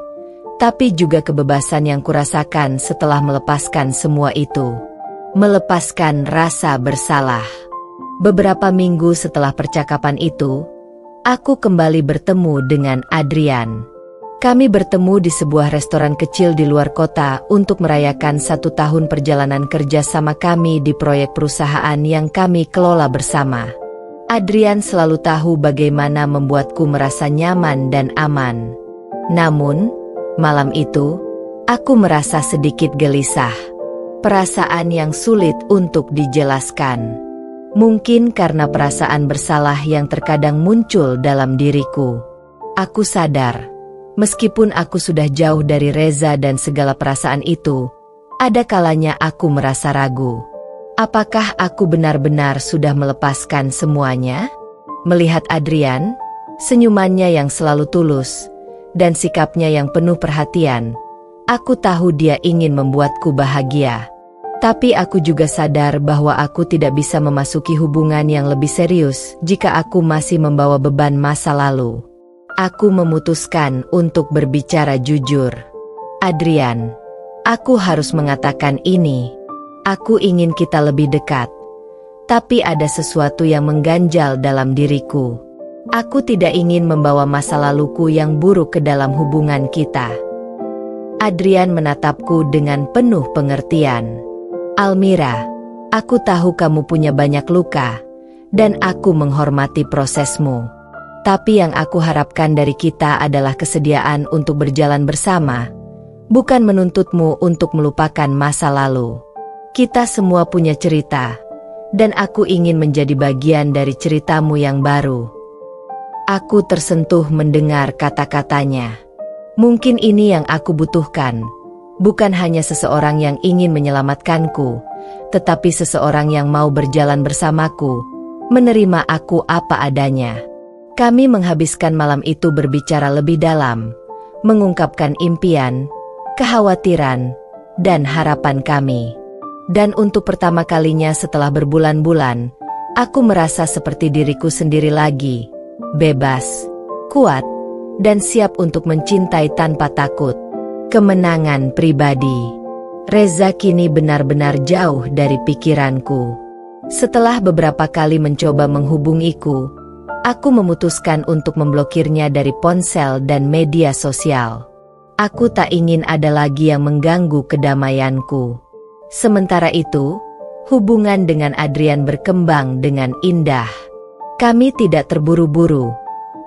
tapi juga kebebasan yang kurasakan setelah melepaskan semua itu. Melepaskan rasa bersalah. Beberapa minggu setelah percakapan itu, aku kembali bertemu dengan Adrian. Kami bertemu di sebuah restoran kecil di luar kota untuk merayakan 1 tahun perjalanan kerja sama kami di proyek perusahaan yang kami kelola bersama. Adrian selalu tahu bagaimana membuatku merasa nyaman dan aman. Namun, malam itu, aku merasa sedikit gelisah. Perasaan yang sulit untuk dijelaskan. Mungkin karena perasaan bersalah yang terkadang muncul dalam diriku. Aku sadar, meskipun aku sudah jauh dari Reza dan segala perasaan itu, ada kalanya aku merasa ragu. Apakah aku benar-benar sudah melepaskan semuanya? Melihat Adrian, senyumannya yang selalu tulus, dan sikapnya yang penuh perhatian, aku tahu dia ingin membuatku bahagia. Tapi aku juga sadar bahwa aku tidak bisa memasuki hubungan yang lebih serius jika aku masih membawa beban masa lalu. Aku memutuskan untuk berbicara jujur. Adrian, aku harus mengatakan ini. Aku ingin kita lebih dekat. Tapi ada sesuatu yang mengganjal dalam diriku. Aku tidak ingin membawa masa laluku yang buruk ke dalam hubungan kita. Adrian menatapku dengan penuh pengertian. Almira, aku tahu kamu punya banyak luka, dan aku menghormati prosesmu. Tapi yang aku harapkan dari kita adalah kesediaan untuk berjalan bersama, bukan menuntutmu untuk melupakan masa lalu. Kita semua punya cerita, dan aku ingin menjadi bagian dari ceritamu yang baru. Aku tersentuh mendengar kata-katanya. Mungkin ini yang aku butuhkan. Bukan hanya seseorang yang ingin menyelamatkanku, tetapi seseorang yang mau berjalan bersamaku, menerima aku apa adanya. Kami menghabiskan malam itu berbicara lebih dalam, mengungkapkan impian, kekhawatiran, dan harapan kami. Dan untuk pertama kalinya setelah berbulan-bulan, aku merasa seperti diriku sendiri lagi, bebas, kuat, dan siap untuk mencintai tanpa takut. Kemenangan pribadi. Reza kini benar-benar jauh dari pikiranku. Setelah beberapa kali mencoba menghubungiku, aku memutuskan untuk memblokirnya dari ponsel dan media sosial. Aku tak ingin ada lagi yang mengganggu kedamaianku. Sementara itu, hubungan dengan Adrian berkembang dengan indah. Kami tidak terburu-buru,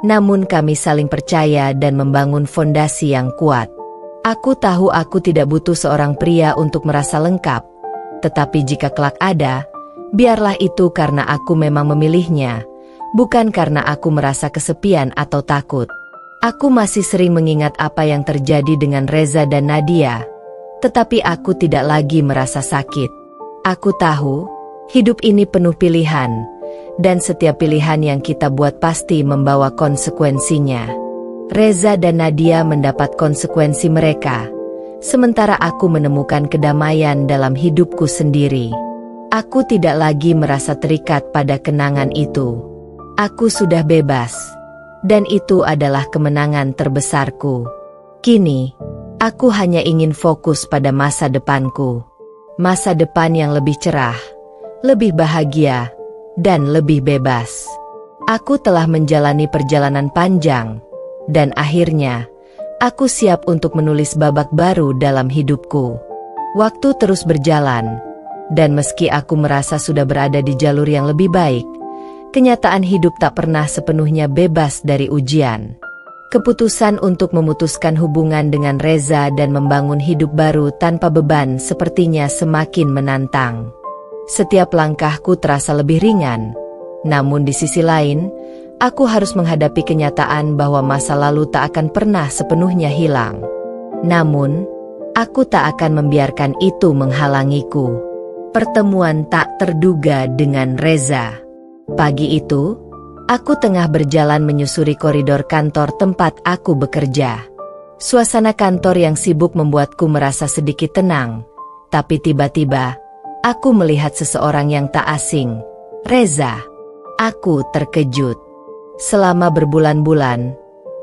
namun kami saling percaya dan membangun fondasi yang kuat. Aku tahu aku tidak butuh seorang pria untuk merasa lengkap, tetapi jika kelak ada, biarlah itu karena aku memang memilihnya, bukan karena aku merasa kesepian atau takut. Aku masih sering mengingat apa yang terjadi dengan Reza dan Nadia, tetapi aku tidak lagi merasa sakit. Aku tahu, hidup ini penuh pilihan, dan setiap pilihan yang kita buat pasti membawa konsekuensinya. Reza dan Nadia mendapat konsekuensi mereka, sementara aku menemukan kedamaian dalam hidupku sendiri. Aku tidak lagi merasa terikat pada kenangan itu. Aku sudah bebas, dan itu adalah kemenangan terbesarku. Kini, aku hanya ingin fokus pada masa depanku. Masa depan yang lebih cerah, lebih bahagia, dan lebih bebas. Aku telah menjalani perjalanan panjang, dan akhirnya, aku siap untuk menulis babak baru dalam hidupku. Waktu terus berjalan, dan meski aku merasa sudah berada di jalur yang lebih baik, kenyataan hidup tak pernah sepenuhnya bebas dari ujian. Keputusan untuk memutuskan hubungan dengan Reza dan membangun hidup baru tanpa beban sepertinya semakin menantang. Setiap langkahku terasa lebih ringan, namun di sisi lain, aku harus menghadapi kenyataan bahwa masa lalu tak akan pernah sepenuhnya hilang. Namun, aku tak akan membiarkan itu menghalangiku. Pertemuan tak terduga dengan Reza. Pagi itu, Aku tengah berjalan menyusuri koridor kantor tempat aku bekerja. Suasana kantor yang sibuk membuatku merasa sedikit tenang. Tapi tiba-tiba, aku melihat seseorang yang tak asing. Reza. Aku terkejut. Selama berbulan-bulan,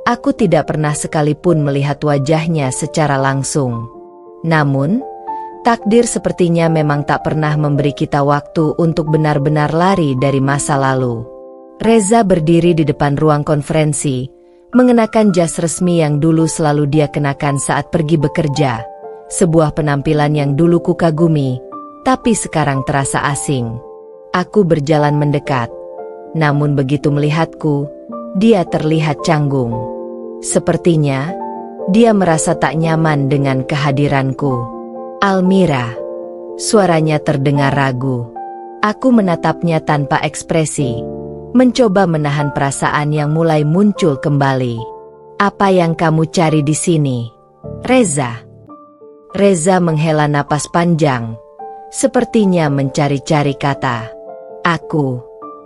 aku tidak pernah sekalipun melihat wajahnya secara langsung. Namun, takdir sepertinya memang tak pernah memberi kita waktu untuk benar-benar lari dari masa lalu. Reza berdiri di depan ruang konferensi, mengenakan jas resmi yang dulu selalu dia kenakan saat pergi bekerja. Sebuah penampilan yang dulu kukagumi, tapi sekarang terasa asing. Aku berjalan mendekat, namun begitu melihatku, dia terlihat canggung. Sepertinya, dia merasa tak nyaman dengan kehadiranku. Almira. Suaranya terdengar ragu. Aku menatapnya tanpa ekspresi, mencoba menahan perasaan yang mulai muncul kembali. Apa yang kamu cari di sini, Reza? Reza menghela napas panjang, sepertinya mencari-cari kata.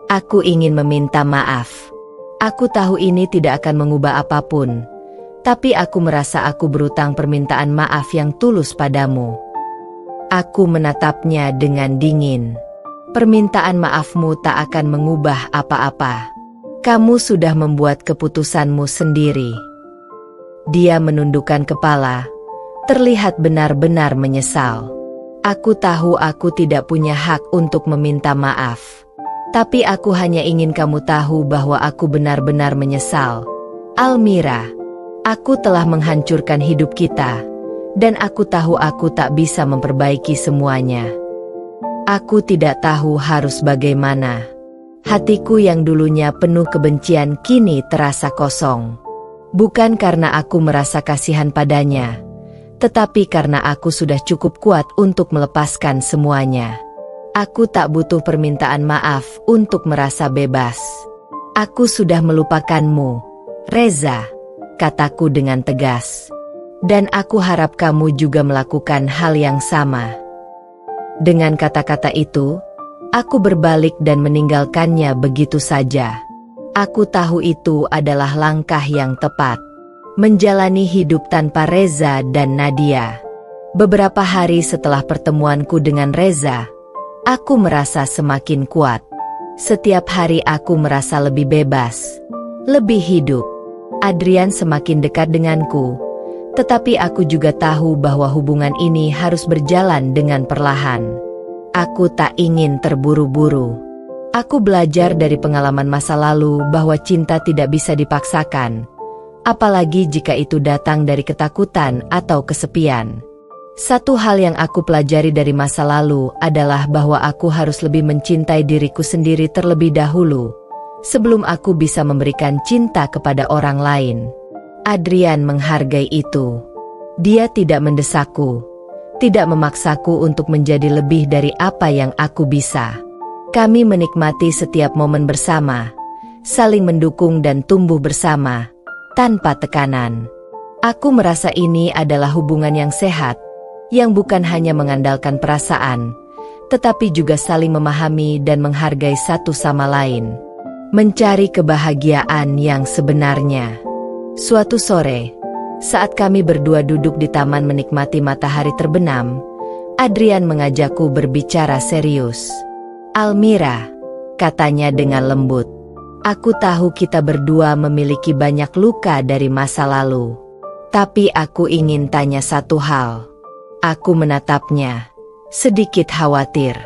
Aku ingin meminta maaf. Aku tahu ini tidak akan mengubah apapun, tapi aku merasa aku berutang permintaan maaf yang tulus padamu. Aku menatapnya dengan dingin. Permintaan maafmu tak akan mengubah apa-apa. Kamu sudah membuat keputusanmu sendiri. Dia menundukkan kepala, terlihat benar-benar menyesal. Aku tahu aku tidak punya hak untuk meminta maaf. Tapi aku hanya ingin kamu tahu bahwa aku benar-benar menyesal. Almira, aku telah menghancurkan hidup kita, dan aku tahu aku tak bisa memperbaiki semuanya. Aku tidak tahu harus bagaimana. Hatiku yang dulunya penuh kebencian kini terasa kosong. Bukan karena aku merasa kasihan padanya, tetapi karena aku sudah cukup kuat untuk melepaskan semuanya. Aku tak butuh permintaan maaf untuk merasa bebas. Aku sudah melupakanmu, Reza, kataku dengan tegas. Dan aku harap kamu juga melakukan hal yang sama. Dengan kata-kata itu, aku berbalik dan meninggalkannya begitu saja. Aku tahu itu adalah langkah yang tepat. Menjalani hidup tanpa Reza dan Nadia. Beberapa hari setelah pertemuanku dengan Reza, aku merasa semakin kuat. Setiap hari aku merasa lebih bebas, lebih hidup. Adrian semakin dekat denganku, tetapi aku juga tahu bahwa hubungan ini harus berjalan dengan perlahan. Aku tak ingin terburu-buru. Aku belajar dari pengalaman masa lalu bahwa cinta tidak bisa dipaksakan, apalagi jika itu datang dari ketakutan atau kesepian. Satu hal yang aku pelajari dari masa lalu adalah bahwa aku harus lebih mencintai diriku sendiri terlebih dahulu, sebelum aku bisa memberikan cinta kepada orang lain. Adrian menghargai itu. Dia tidak mendesakku, tidak memaksaku untuk menjadi lebih dari apa yang aku bisa. Kami menikmati setiap momen bersama, saling mendukung dan tumbuh bersama, tanpa tekanan. Aku merasa ini adalah hubungan yang sehat, yang bukan hanya mengandalkan perasaan, tetapi juga saling memahami dan menghargai satu sama lain. Mencari kebahagiaan yang sebenarnya. Suatu sore, saat kami berdua duduk di taman menikmati matahari terbenam, Adrian mengajakku berbicara serius. Almira, katanya dengan lembut. Aku tahu kita berdua memiliki banyak luka dari masa lalu. Tapi aku ingin tanya satu hal. Aku menatapnya, sedikit khawatir.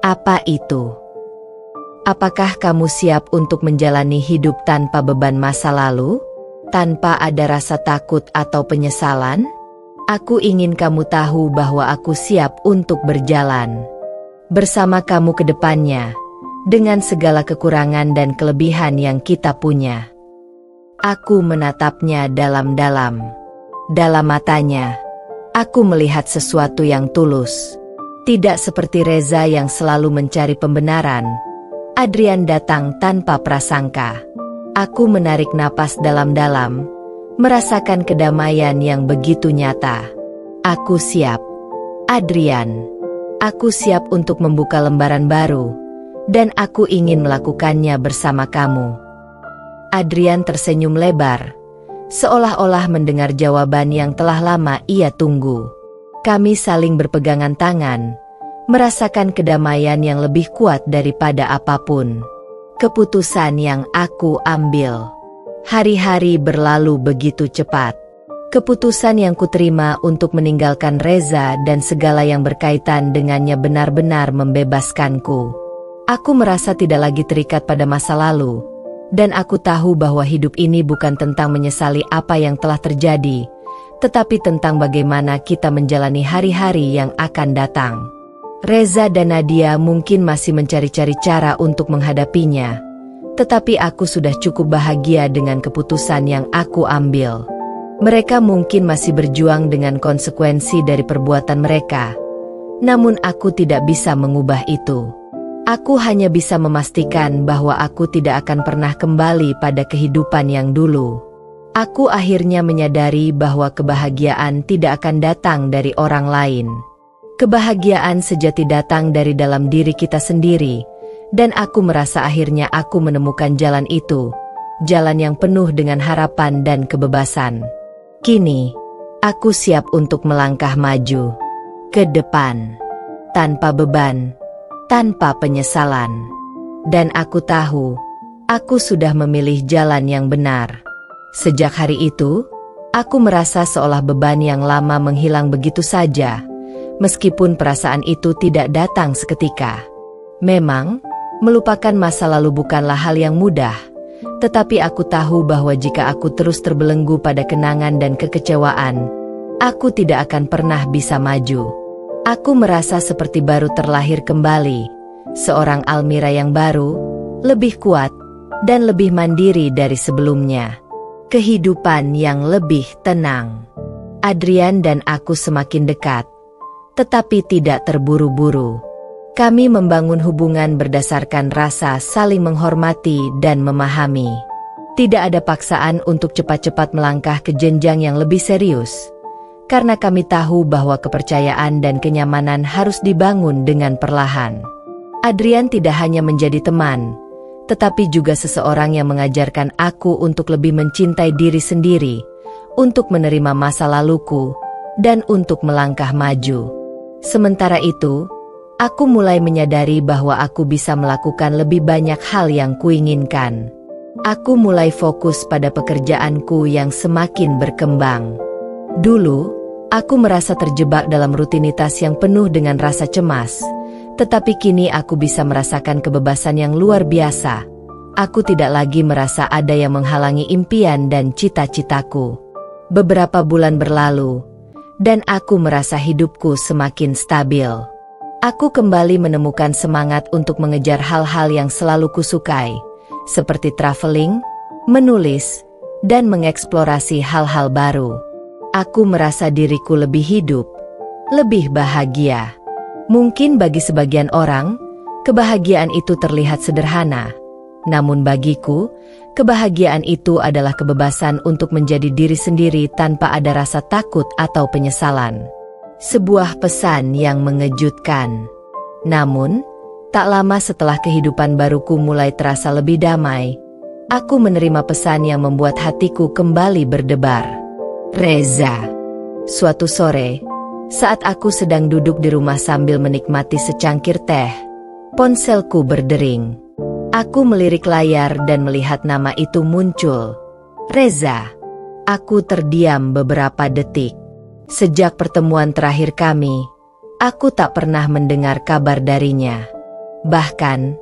Apa itu? Apakah kamu siap untuk menjalani hidup tanpa beban masa lalu? Tanpa ada rasa takut atau penyesalan? Aku ingin kamu tahu bahwa aku siap untuk berjalan bersama kamu ke depannya, dengan segala kekurangan dan kelebihan yang kita punya. Aku menatapnya dalam-dalam. Dalam matanya, aku melihat sesuatu yang tulus. Tidak seperti Reza yang selalu mencari pembenaran, Adrian datang tanpa prasangka. Aku menarik napas dalam-dalam, merasakan kedamaian yang begitu nyata. Aku siap, Adrian. Aku siap untuk membuka lembaran baru, Dan aku ingin melakukannya bersama kamu. Adrian tersenyum lebar, seolah-olah mendengar jawaban yang telah lama ia tunggu. Kami saling berpegangan tangan, merasakan kedamaian yang lebih kuat daripada apapun. Keputusan yang aku ambil. Hari-hari berlalu begitu cepat. Keputusan yang kuterima untuk meninggalkan Reza dan segala yang berkaitan dengannya benar-benar membebaskanku. Aku merasa tidak lagi terikat pada masa lalu, dan aku tahu bahwa hidup ini bukan tentang menyesali apa yang telah terjadi, tetapi tentang bagaimana kita menjalani hari-hari yang akan datang. Reza dan Nadia mungkin masih mencari-cari cara untuk menghadapinya, tetapi aku sudah cukup bahagia dengan keputusan yang aku ambil. Mereka mungkin masih berjuang dengan konsekuensi dari perbuatan mereka, namun aku tidak bisa mengubah itu. Aku hanya bisa memastikan bahwa aku tidak akan pernah kembali pada kehidupan yang dulu. Aku akhirnya menyadari bahwa kebahagiaan tidak akan datang dari orang lain. Kebahagiaan sejati datang dari dalam diri kita sendiri, dan aku merasa akhirnya aku menemukan jalan itu, jalan yang penuh dengan harapan dan kebebasan. Kini, aku siap untuk melangkah maju ke depan, tanpa beban, tanpa penyesalan. Dan aku tahu, aku sudah memilih jalan yang benar. Sejak hari itu, aku merasa seolah beban yang lama menghilang begitu saja, meskipun perasaan itu tidak datang seketika. Memang, melupakan masa lalu bukanlah hal yang mudah. Tetapi aku tahu bahwa jika aku terus terbelenggu pada kenangan dan kekecewaan, aku tidak akan pernah bisa maju. Aku merasa seperti baru terlahir kembali, seorang Almira yang baru, lebih kuat, dan lebih mandiri dari sebelumnya. Kehidupan yang lebih tenang. Adrian dan aku semakin dekat, tetapi tidak terburu-buru. Kami membangun hubungan berdasarkan rasa saling menghormati dan memahami. Tidak ada paksaan untuk cepat-cepat melangkah ke jenjang yang lebih serius, karena kami tahu bahwa kepercayaan dan kenyamanan harus dibangun dengan perlahan. Adrian tidak hanya menjadi teman, tetapi juga seseorang yang mengajarkan aku untuk lebih mencintai diri sendiri, untuk menerima masa laluku, dan untuk melangkah maju. Sementara itu, aku mulai menyadari bahwa aku bisa melakukan lebih banyak hal yang kuinginkan. Aku mulai fokus pada pekerjaanku yang semakin berkembang. Dulu, aku merasa terjebak dalam rutinitas yang penuh dengan rasa cemas, tetapi kini aku bisa merasakan kebebasan yang luar biasa. Aku tidak lagi merasa ada yang menghalangi impian dan cita-citaku. Beberapa bulan berlalu, dan aku merasa hidupku semakin stabil. Aku kembali menemukan semangat untuk mengejar hal-hal yang selalu kusukai, seperti traveling, menulis, dan mengeksplorasi hal-hal baru. Aku merasa diriku lebih hidup, lebih bahagia. Mungkin bagi sebagian orang, kebahagiaan itu terlihat sederhana. Namun bagiku, kebahagiaan itu adalah kebebasan untuk menjadi diri sendiri tanpa ada rasa takut atau penyesalan. Sebuah pesan yang mengejutkan. Namun, tak lama setelah kehidupan baruku mulai terasa lebih damai, aku menerima pesan yang membuat hatiku kembali berdebar. Reza. Suatu sore, saat aku sedang duduk di rumah sambil menikmati secangkir teh, ponselku berdering. Aku melirik layar dan melihat nama itu muncul. Reza. Aku terdiam beberapa detik. Sejak pertemuan terakhir kami, aku tak pernah mendengar kabar darinya. Bahkan,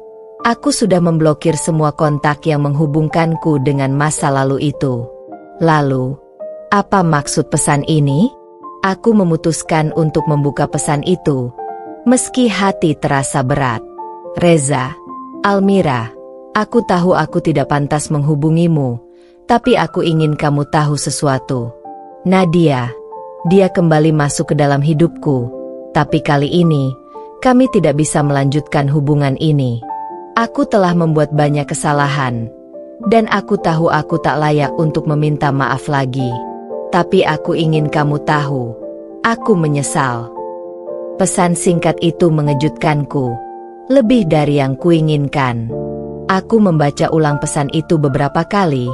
aku sudah memblokir semua kontak yang menghubungkanku dengan masa lalu itu. Lalu, apa maksud pesan ini? Aku memutuskan untuk membuka pesan itu, meski hati terasa berat. Reza, Almira, aku tahu aku tidak pantas menghubungimu, tapi aku ingin kamu tahu sesuatu. Nadia. Dia kembali masuk ke dalam hidupku, tapi kali ini, kami tidak bisa melanjutkan hubungan ini. Aku telah membuat banyak kesalahan, dan aku tahu aku tak layak untuk meminta maaf lagi. Tapi aku ingin kamu tahu, aku menyesal. Pesan singkat itu mengejutkanku, lebih dari yang kuinginkan. Aku membaca ulang pesan itu beberapa kali,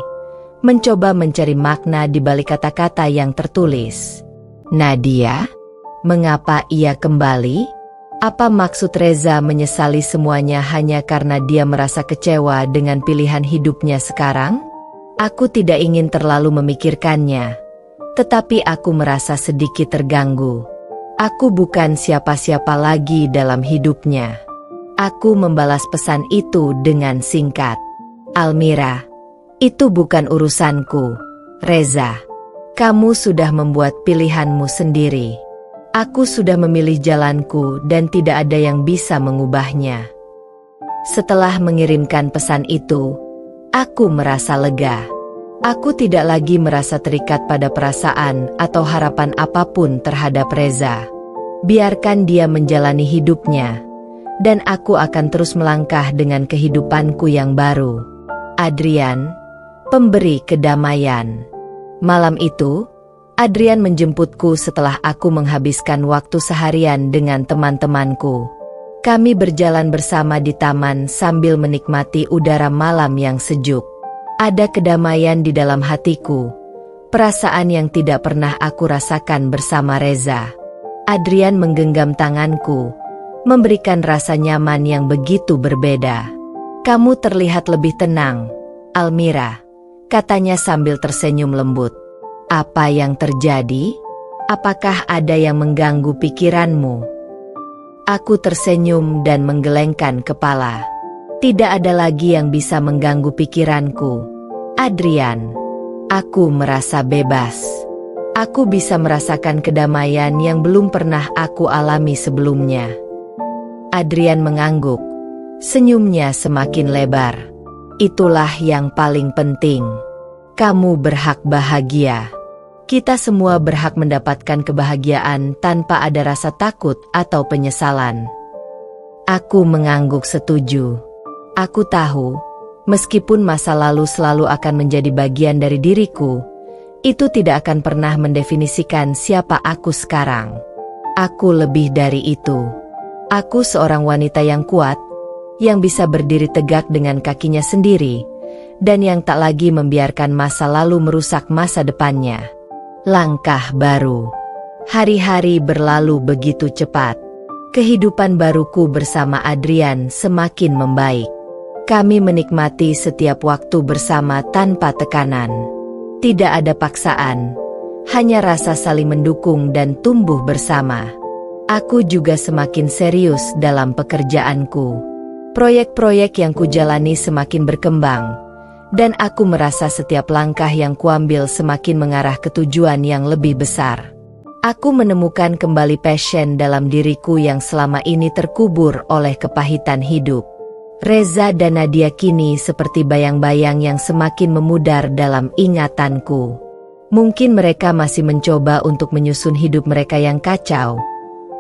mencoba mencari makna di balik kata-kata yang tertulis. Nadia? Mengapa ia kembali? Apa maksud Reza menyesali semuanya hanya karena dia merasa kecewa dengan pilihan hidupnya sekarang? Aku tidak ingin terlalu memikirkannya, tetapi aku merasa sedikit terganggu. Aku bukan siapa-siapa lagi dalam hidupnya. Aku membalas pesan itu dengan singkat. Almira, itu bukan urusanku. Reza, kamu sudah membuat pilihanmu sendiri. Aku sudah memilih jalanku dan tidak ada yang bisa mengubahnya. Setelah mengirimkan pesan itu, aku merasa lega. Aku tidak lagi merasa terikat pada perasaan atau harapan apapun terhadap Reza. Biarkan dia menjalani hidupnya, dan aku akan terus melangkah dengan kehidupanku yang baru. Adrian, pemberi kedamaian. Malam itu, Adrian menjemputku setelah aku menghabiskan waktu seharian dengan teman-temanku. Kami berjalan bersama di taman sambil menikmati udara malam yang sejuk. Ada kedamaian di dalam hatiku, perasaan yang tidak pernah aku rasakan bersama Reza. Adrian menggenggam tanganku, memberikan rasa nyaman yang begitu berbeda. Kamu terlihat lebih tenang, Almira, katanya sambil tersenyum lembut. Apa yang terjadi? Apakah ada yang mengganggu pikiranmu? Aku tersenyum dan menggelengkan kepala. Tidak ada lagi yang bisa mengganggu pikiranku, Adrian. Aku merasa bebas. Aku bisa merasakan kedamaian yang belum pernah aku alami sebelumnya. Adrian mengangguk. Senyumnya semakin lebar. Itulah yang paling penting. Kamu berhak bahagia. Kita semua berhak mendapatkan kebahagiaan tanpa ada rasa takut atau penyesalan. Aku mengangguk setuju. Aku tahu, meskipun masa lalu selalu akan menjadi bagian dari diriku, itu tidak akan pernah mendefinisikan siapa aku sekarang. Aku lebih dari itu. Aku seorang wanita yang kuat, yang bisa berdiri tegak dengan kakinya sendiri, dan yang tak lagi membiarkan masa lalu merusak masa depannya. Langkah baru. Hari-hari berlalu begitu cepat. Kehidupan baruku bersama Adrian semakin membaik. Kami menikmati setiap waktu bersama tanpa tekanan. Tidak ada paksaan, hanya rasa saling mendukung dan tumbuh bersama. Aku juga semakin serius dalam pekerjaanku. Proyek-proyek yang kujalani semakin berkembang, dan aku merasa setiap langkah yang kuambil semakin mengarah ke tujuan yang lebih besar. Aku menemukan kembali passion dalam diriku yang selama ini terkubur oleh kepahitan hidup. Reza dan Nadia kini seperti bayang-bayang yang semakin memudar dalam ingatanku. Mungkin mereka masih mencoba untuk menyusun hidup mereka yang kacau,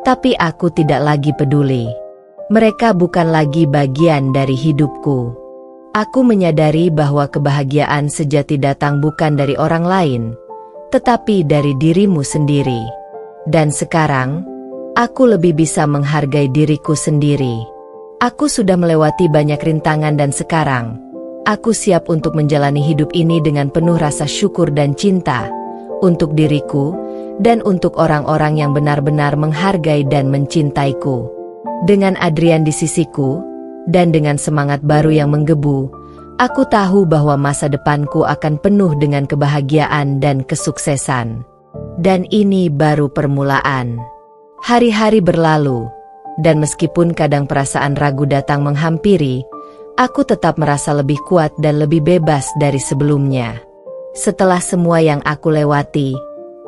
tapi aku tidak lagi peduli. Mereka bukan lagi bagian dari hidupku. Aku menyadari bahwa kebahagiaan sejati datang bukan dari orang lain, tetapi dari dirimu sendiri. Dan sekarang, aku lebih bisa menghargai diriku sendiri. Aku sudah melewati banyak rintangan dan sekarang, aku siap untuk menjalani hidup ini dengan penuh rasa syukur dan cinta, untuk diriku, dan untuk orang-orang yang benar-benar menghargai dan mencintaiku. Dengan Adrian di sisiku, dan dengan semangat baru yang menggebu, aku tahu bahwa masa depanku akan penuh dengan kebahagiaan dan kesuksesan. Dan ini baru permulaan. Hari-hari berlalu, dan meskipun kadang perasaan ragu datang menghampiri, aku tetap merasa lebih kuat dan lebih bebas dari sebelumnya. Setelah semua yang aku lewati,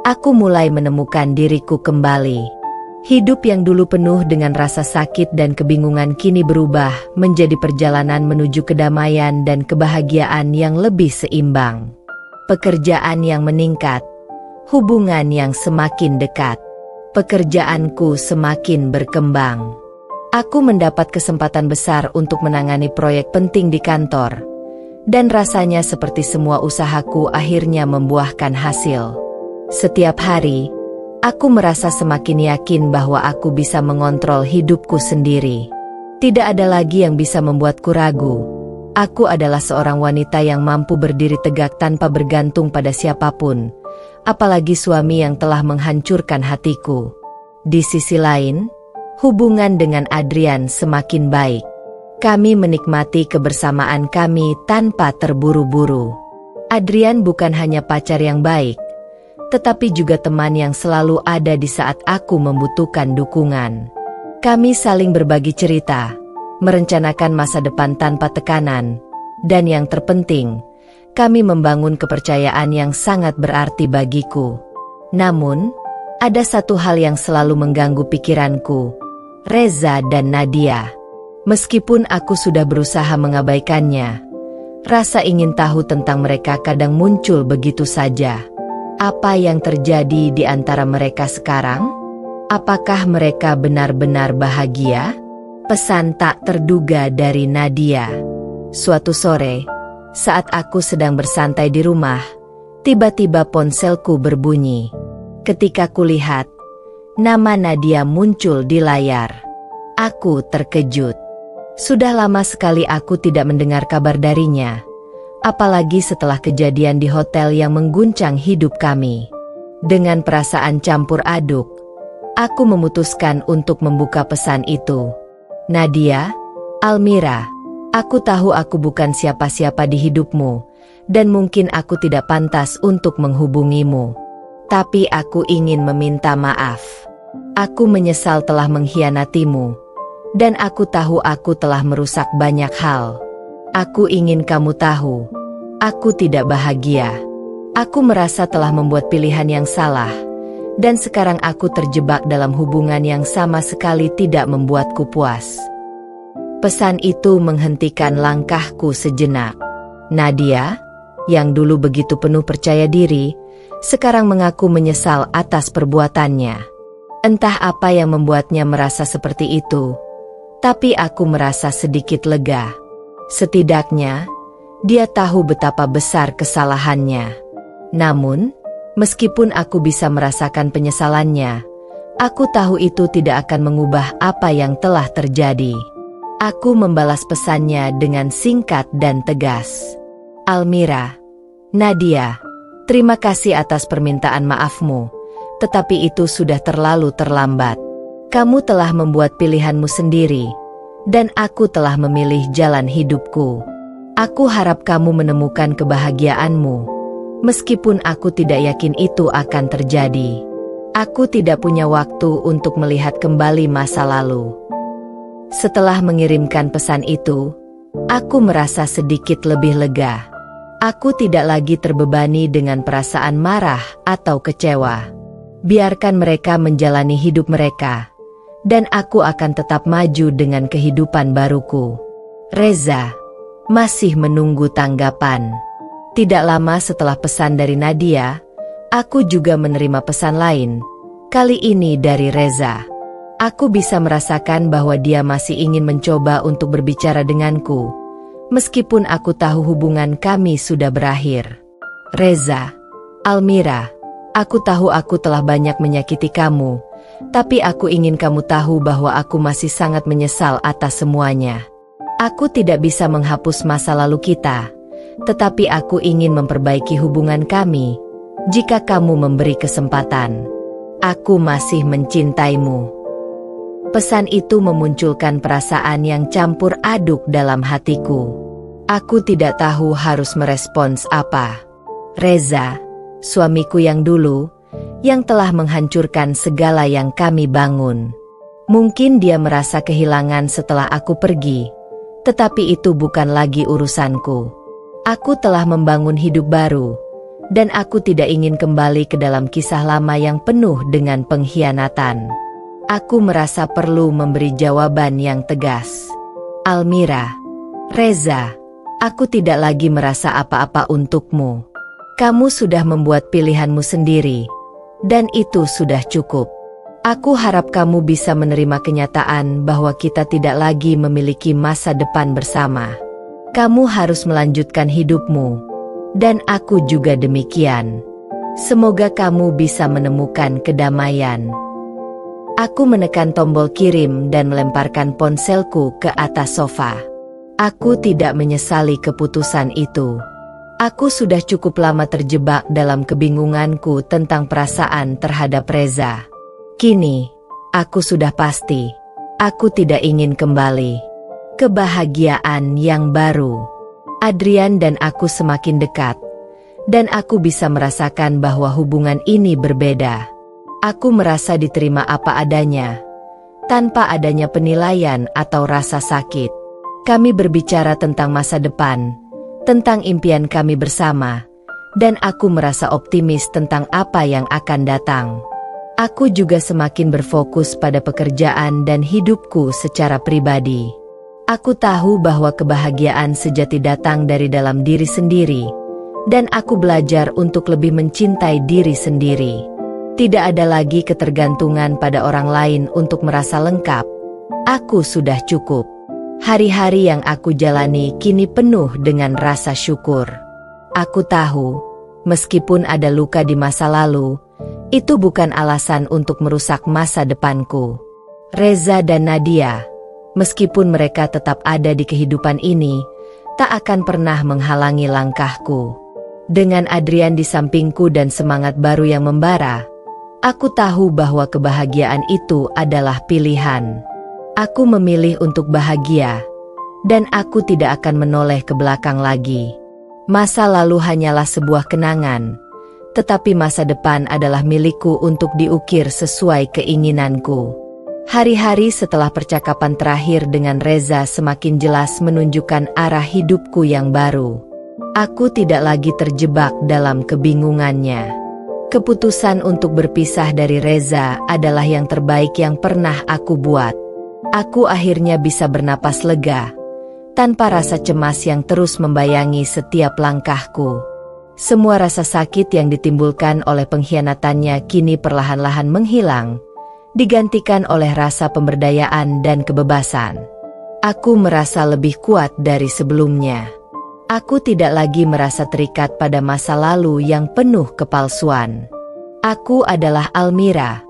aku mulai menemukan diriku kembali. Hidup yang dulu penuh dengan rasa sakit dan kebingungan kini berubah menjadi perjalanan menuju kedamaian dan kebahagiaan yang lebih seimbang. Pekerjaan yang meningkat, hubungan yang semakin dekat. Pekerjaanku semakin berkembang. Aku mendapat kesempatan besar untuk menangani proyek penting di kantor, dan rasanya seperti semua usahaku akhirnya membuahkan hasil. Setiap hari, aku merasa semakin yakin bahwa aku bisa mengontrol hidupku sendiri. Tidak ada lagi yang bisa membuatku ragu. Aku adalah seorang wanita yang mampu berdiri tegak tanpa bergantung pada siapapun, apalagi suami yang telah menghancurkan hatiku. Di sisi lain, hubungan dengan Adrian semakin baik. Kami menikmati kebersamaan kami tanpa terburu-buru. Adrian bukan hanya pacar yang baik, tetapi juga teman yang selalu ada di saat aku membutuhkan dukungan. Kami saling berbagi cerita, merencanakan masa depan tanpa tekanan, dan yang terpenting, kami membangun kepercayaan yang sangat berarti bagiku. Namun, ada satu hal yang selalu mengganggu pikiranku, Reza dan Nadia. Meskipun aku sudah berusaha mengabaikannya, rasa ingin tahu tentang mereka kadang muncul begitu saja. Apa yang terjadi di antara mereka sekarang? Apakah mereka benar-benar bahagia? Pesan tak terduga dari Nadia. Suatu sore, saat aku sedang bersantai di rumah, tiba-tiba ponselku berbunyi. Ketika kulihat, nama Nadia muncul di layar. Aku terkejut. Sudah lama sekali aku tidak mendengar kabar darinya, apalagi setelah kejadian di hotel yang mengguncang hidup kami. Dengan perasaan campur aduk, aku memutuskan untuk membuka pesan itu. Nadia, Almira, aku tahu aku bukan siapa-siapa di hidupmu, dan mungkin aku tidak pantas untuk menghubungimu. Tapi aku ingin meminta maaf. Aku menyesal telah mengkhianatimu. Dan aku tahu aku telah merusak banyak hal. Aku ingin kamu tahu, aku tidak bahagia. Aku merasa telah membuat pilihan yang salah, dan sekarang aku terjebak dalam hubungan yang sama sekali tidak membuatku puas. Pesan itu menghentikan langkahku sejenak. Nadia, yang dulu begitu penuh percaya diri, sekarang mengaku menyesal atas perbuatannya. Entah apa yang membuatnya merasa seperti itu, tapi aku merasa sedikit lega. Setidaknya, dia tahu betapa besar kesalahannya. Namun, meskipun aku bisa merasakan penyesalannya, aku tahu itu tidak akan mengubah apa yang telah terjadi. Aku membalas pesannya dengan singkat dan tegas. Almira, Nadia, terima kasih atas permintaan maafmu, tetapi itu sudah terlalu terlambat. Kamu telah membuat pilihanmu sendiri, dan aku telah memilih jalan hidupku. Aku harap kamu menemukan kebahagiaanmu, meskipun aku tidak yakin itu akan terjadi. Aku tidak punya waktu untuk melihat kembali masa lalu. Setelah mengirimkan pesan itu, aku merasa sedikit lebih lega. Aku tidak lagi terbebani dengan perasaan marah atau kecewa. Biarkan mereka menjalani hidup mereka, dan aku akan tetap maju dengan kehidupan baruku. Reza masih menunggu tanggapan. Tidak lama setelah pesan dari Nadia, aku juga menerima pesan lain, kali ini dari Reza. Aku bisa merasakan bahwa dia masih ingin mencoba untuk berbicara denganku, meskipun aku tahu hubungan kami sudah berakhir. Reza, Almira, aku tahu aku telah banyak menyakiti kamu, tapi aku ingin kamu tahu bahwa aku masih sangat menyesal atas semuanya. Aku tidak bisa menghapus masa lalu kita, tetapi aku ingin memperbaiki hubungan kami, jika kamu memberi kesempatan. Aku masih mencintaimu. Pesan itu memunculkan perasaan yang campur aduk dalam hatiku. Aku tidak tahu harus merespons apa. Reza, suamiku yang dulu, yang telah menghancurkan segala yang kami bangun. Mungkin dia merasa kehilangan setelah aku pergi, tetapi itu bukan lagi urusanku. Aku telah membangun hidup baru, dan aku tidak ingin kembali ke dalam kisah lama yang penuh dengan pengkhianatan. Aku merasa perlu memberi jawaban yang tegas. Almira, Reza, aku tidak lagi merasa apa-apa untukmu. Kamu sudah membuat pilihanmu sendiri, dan itu sudah cukup. Aku harap kamu bisa menerima kenyataan bahwa kita tidak lagi memiliki masa depan bersama. Kamu harus melanjutkan hidupmu, dan aku juga demikian. Semoga kamu bisa menemukan kedamaian. Aku menekan tombol kirim dan melemparkan ponselku ke atas sofa. Aku tidak menyesali keputusan itu. Aku sudah cukup lama terjebak dalam kebingunganku tentang perasaan terhadap Reza. Kini, aku sudah pasti, aku tidak ingin kembali. Kebahagiaan yang baru. Adrian dan aku semakin dekat, dan aku bisa merasakan bahwa hubungan ini berbeda. Aku merasa diterima apa adanya, tanpa adanya penilaian atau rasa sakit. Kami berbicara tentang masa depan, tentang impian kami bersama, dan aku merasa optimis tentang apa yang akan datang. Aku juga semakin berfokus pada pekerjaan dan hidupku secara pribadi. Aku tahu bahwa kebahagiaan sejati datang dari dalam diri sendiri, dan aku belajar untuk lebih mencintai diri sendiri. Tidak ada lagi ketergantungan pada orang lain untuk merasa lengkap. Aku sudah cukup. Hari-hari yang aku jalani kini penuh dengan rasa syukur. Aku tahu, meskipun ada luka di masa lalu, itu bukan alasan untuk merusak masa depanku. Reza dan Nadia, meskipun mereka tetap ada di kehidupan ini, tak akan pernah menghalangi langkahku. Dengan Adrian di sampingku dan semangat baru yang membara, aku tahu bahwa kebahagiaan itu adalah pilihan. Aku memilih untuk bahagia, dan aku tidak akan menoleh ke belakang lagi. Masa lalu hanyalah sebuah kenangan, tetapi masa depan adalah milikku untuk diukir sesuai keinginanku. Hari-hari setelah percakapan terakhir dengan Reza semakin jelas menunjukkan arah hidupku yang baru. Aku tidak lagi terjebak dalam kebingungannya. Keputusan untuk berpisah dari Reza adalah yang terbaik yang pernah aku buat. Aku akhirnya bisa bernapas lega, tanpa rasa cemas yang terus membayangi setiap langkahku. Semua rasa sakit yang ditimbulkan oleh pengkhianatannya kini perlahan-lahan menghilang, digantikan oleh rasa pemberdayaan dan kebebasan. Aku merasa lebih kuat dari sebelumnya. Aku tidak lagi merasa terikat pada masa lalu yang penuh kepalsuan. Aku adalah Almira,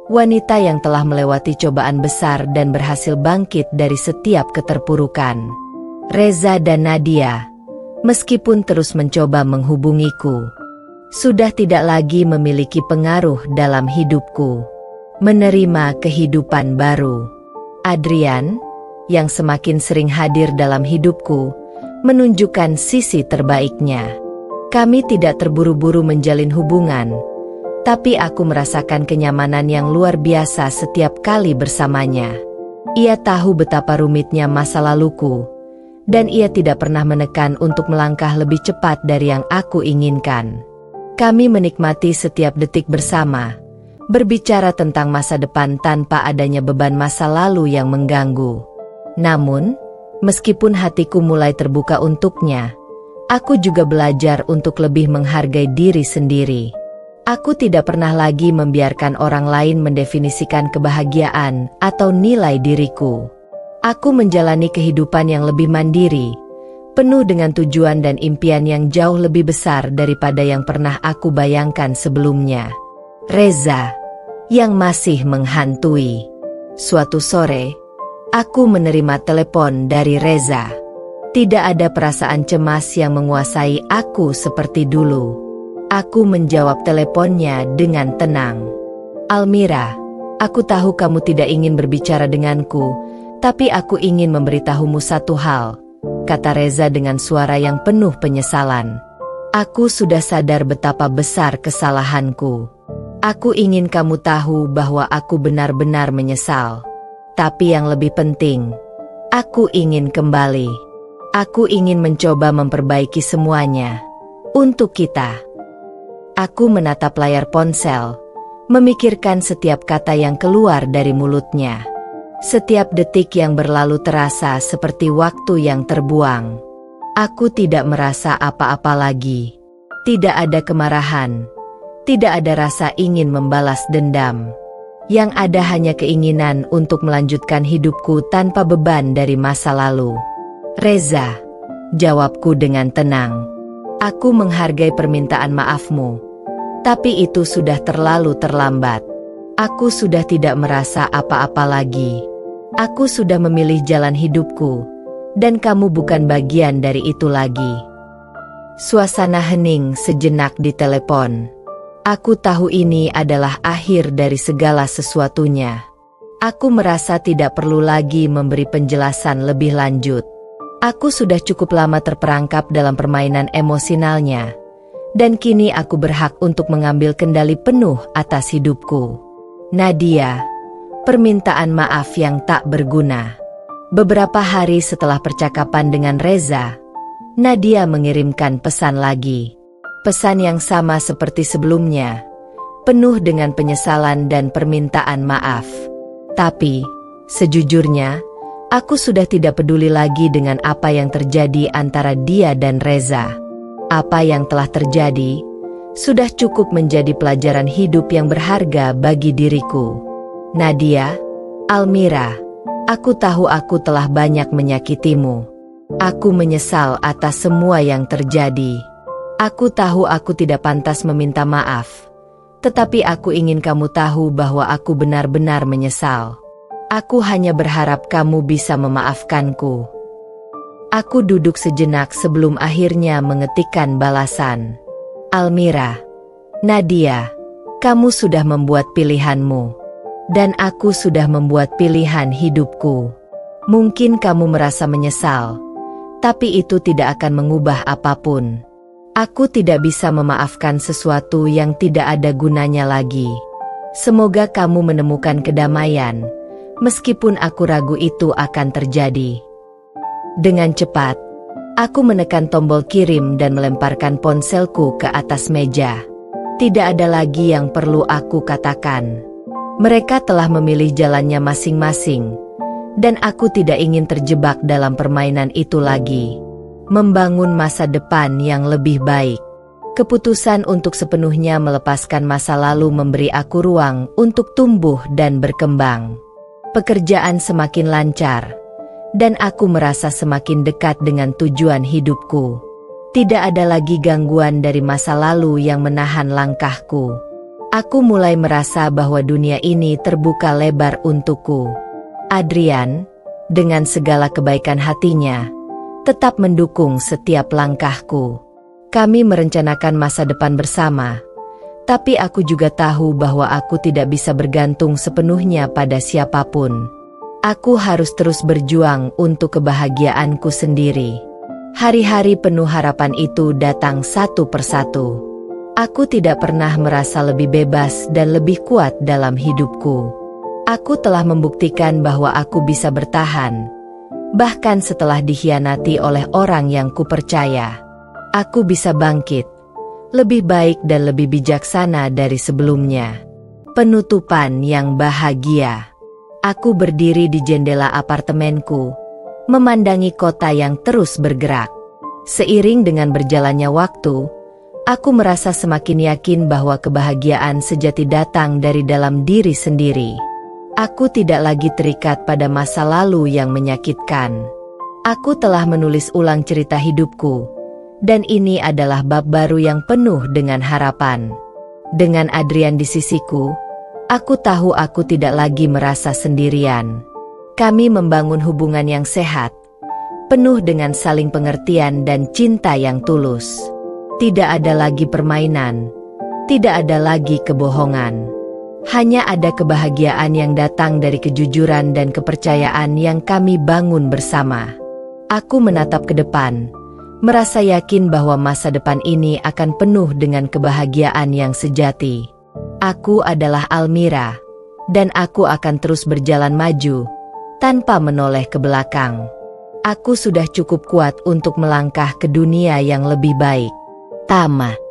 wanita yang telah melewati cobaan besar dan berhasil bangkit dari setiap keterpurukan. Reza dan Nadia, meskipun terus mencoba menghubungiku, sudah tidak lagi memiliki pengaruh dalam hidupku. Menerima kehidupan baru. Adrian, yang semakin sering hadir dalam hidupku, menunjukkan sisi terbaiknya. Kami tidak terburu-buru menjalin hubungan, tapi aku merasakan kenyamanan yang luar biasa setiap kali bersamanya. Ia tahu betapa rumitnya masa laluku, dan ia tidak pernah menekan untuk melangkah lebih cepat dari yang aku inginkan. Kami menikmati setiap detik bersama, berbicara tentang masa depan tanpa adanya beban masa lalu yang mengganggu. Namun, meskipun hatiku mulai terbuka untuknya, aku juga belajar untuk lebih menghargai diri sendiri. Aku tidak pernah lagi membiarkan orang lain mendefinisikan kebahagiaan atau nilai diriku. Aku menjalani kehidupan yang lebih mandiri, penuh dengan tujuan dan impian yang jauh lebih besar daripada yang pernah aku bayangkan sebelumnya. Reza, yang masih menghantui. Suatu sore, aku menerima telepon dari Reza. Tidak ada perasaan cemas yang menguasai aku seperti dulu. Aku menjawab teleponnya dengan tenang. Almira, aku tahu kamu tidak ingin berbicara denganku, tapi aku ingin memberitahumu satu hal, kata Reza dengan suara yang penuh penyesalan. Aku sudah sadar betapa besar kesalahanku. Aku ingin kamu tahu bahwa aku benar-benar menyesal. Tapi yang lebih penting, aku ingin kembali. Aku ingin mencoba memperbaiki semuanya. Untuk kita. Aku menatap layar ponsel, memikirkan setiap kata yang keluar dari mulutnya. Setiap detik yang berlalu terasa seperti waktu yang terbuang. Aku tidak merasa apa-apa lagi. Tidak ada kemarahan. Tidak ada rasa ingin membalas dendam. Yang ada hanya keinginan untuk melanjutkan hidupku tanpa beban dari masa lalu. Reza, jawabku dengan tenang. Aku menghargai permintaan maafmu, tapi itu sudah terlalu terlambat. Aku sudah tidak merasa apa-apa lagi. Aku sudah memilih jalan hidupku, dan kamu bukan bagian dari itu lagi. Suasana hening sejenak di telepon. Aku tahu ini adalah akhir dari segala sesuatunya. Aku merasa tidak perlu lagi memberi penjelasan lebih lanjut. Aku sudah cukup lama terperangkap dalam permainan emosionalnya, dan kini aku berhak untuk mengambil kendali penuh atas hidupku. Nadia, permintaan maaf yang tak berguna. Beberapa hari setelah percakapan dengan Reza, Nadia mengirimkan pesan lagi. Pesan yang sama seperti sebelumnya, penuh dengan penyesalan dan permintaan maaf. Tapi, sejujurnya, aku sudah tidak peduli lagi dengan apa yang terjadi antara dia dan Reza. Apa yang telah terjadi sudah cukup menjadi pelajaran hidup yang berharga bagi diriku. Nadia, Almira, aku tahu aku telah banyak menyakitimu. Aku menyesal atas semua yang terjadi. Aku tahu aku tidak pantas meminta maaf, tetapi aku ingin kamu tahu bahwa aku benar-benar menyesal. Aku hanya berharap kamu bisa memaafkanku. Aku duduk sejenak sebelum akhirnya mengetikkan balasan. Almira, Nadia, kamu sudah membuat pilihanmu, dan aku sudah membuat pilihan hidupku. Mungkin kamu merasa menyesal, tapi itu tidak akan mengubah apapun. Aku tidak bisa memaafkan sesuatu yang tidak ada gunanya lagi. Semoga kamu menemukan kedamaian, meskipun aku ragu itu akan terjadi. Dengan cepat, aku menekan tombol kirim dan melemparkan ponselku ke atas meja. Tidak ada lagi yang perlu aku katakan. Mereka telah memilih jalannya masing-masing, dan aku tidak ingin terjebak dalam permainan itu lagi. Membangun masa depan yang lebih baik. Keputusan untuk sepenuhnya melepaskan masa lalu memberi aku ruang untuk tumbuh dan berkembang. Pekerjaan semakin lancar, dan aku merasa semakin dekat dengan tujuan hidupku. Tidak ada lagi gangguan dari masa lalu yang menahan langkahku. Aku mulai merasa bahwa dunia ini terbuka lebar untukku. Adrian, dengan segala kebaikan hatinya, tetap mendukung setiap langkahku. Kami merencanakan masa depan bersama, tapi aku juga tahu bahwa aku tidak bisa bergantung sepenuhnya pada siapapun. Aku harus terus berjuang untuk kebahagiaanku sendiri. Hari-hari penuh harapan itu datang satu persatu. Aku tidak pernah merasa lebih bebas dan lebih kuat dalam hidupku. Aku telah membuktikan bahwa aku bisa bertahan, bahkan setelah dikhianati oleh orang yang kupercaya. Aku bisa bangkit, lebih baik dan lebih bijaksana dari sebelumnya. Penutupan yang bahagia. Aku berdiri di jendela apartemenku, memandangi kota yang terus bergerak. Seiring dengan berjalannya waktu, aku merasa semakin yakin bahwa kebahagiaan sejati datang dari dalam diri sendiri. Aku tidak lagi terikat pada masa lalu yang menyakitkan. Aku telah menulis ulang cerita hidupku, dan ini adalah bab baru yang penuh dengan harapan. Dengan Adrian di sisiku, aku tahu aku tidak lagi merasa sendirian. Kami membangun hubungan yang sehat, penuh dengan saling pengertian dan cinta yang tulus. Tidak ada lagi permainan, tidak ada lagi kebohongan. Hanya ada kebahagiaan yang datang dari kejujuran dan kepercayaan yang kami bangun bersama. Aku menatap ke depan, merasa yakin bahwa masa depan ini akan penuh dengan kebahagiaan yang sejati. Aku adalah Almira, dan aku akan terus berjalan maju, tanpa menoleh ke belakang. Aku sudah cukup kuat untuk melangkah ke dunia yang lebih baik. Tamat.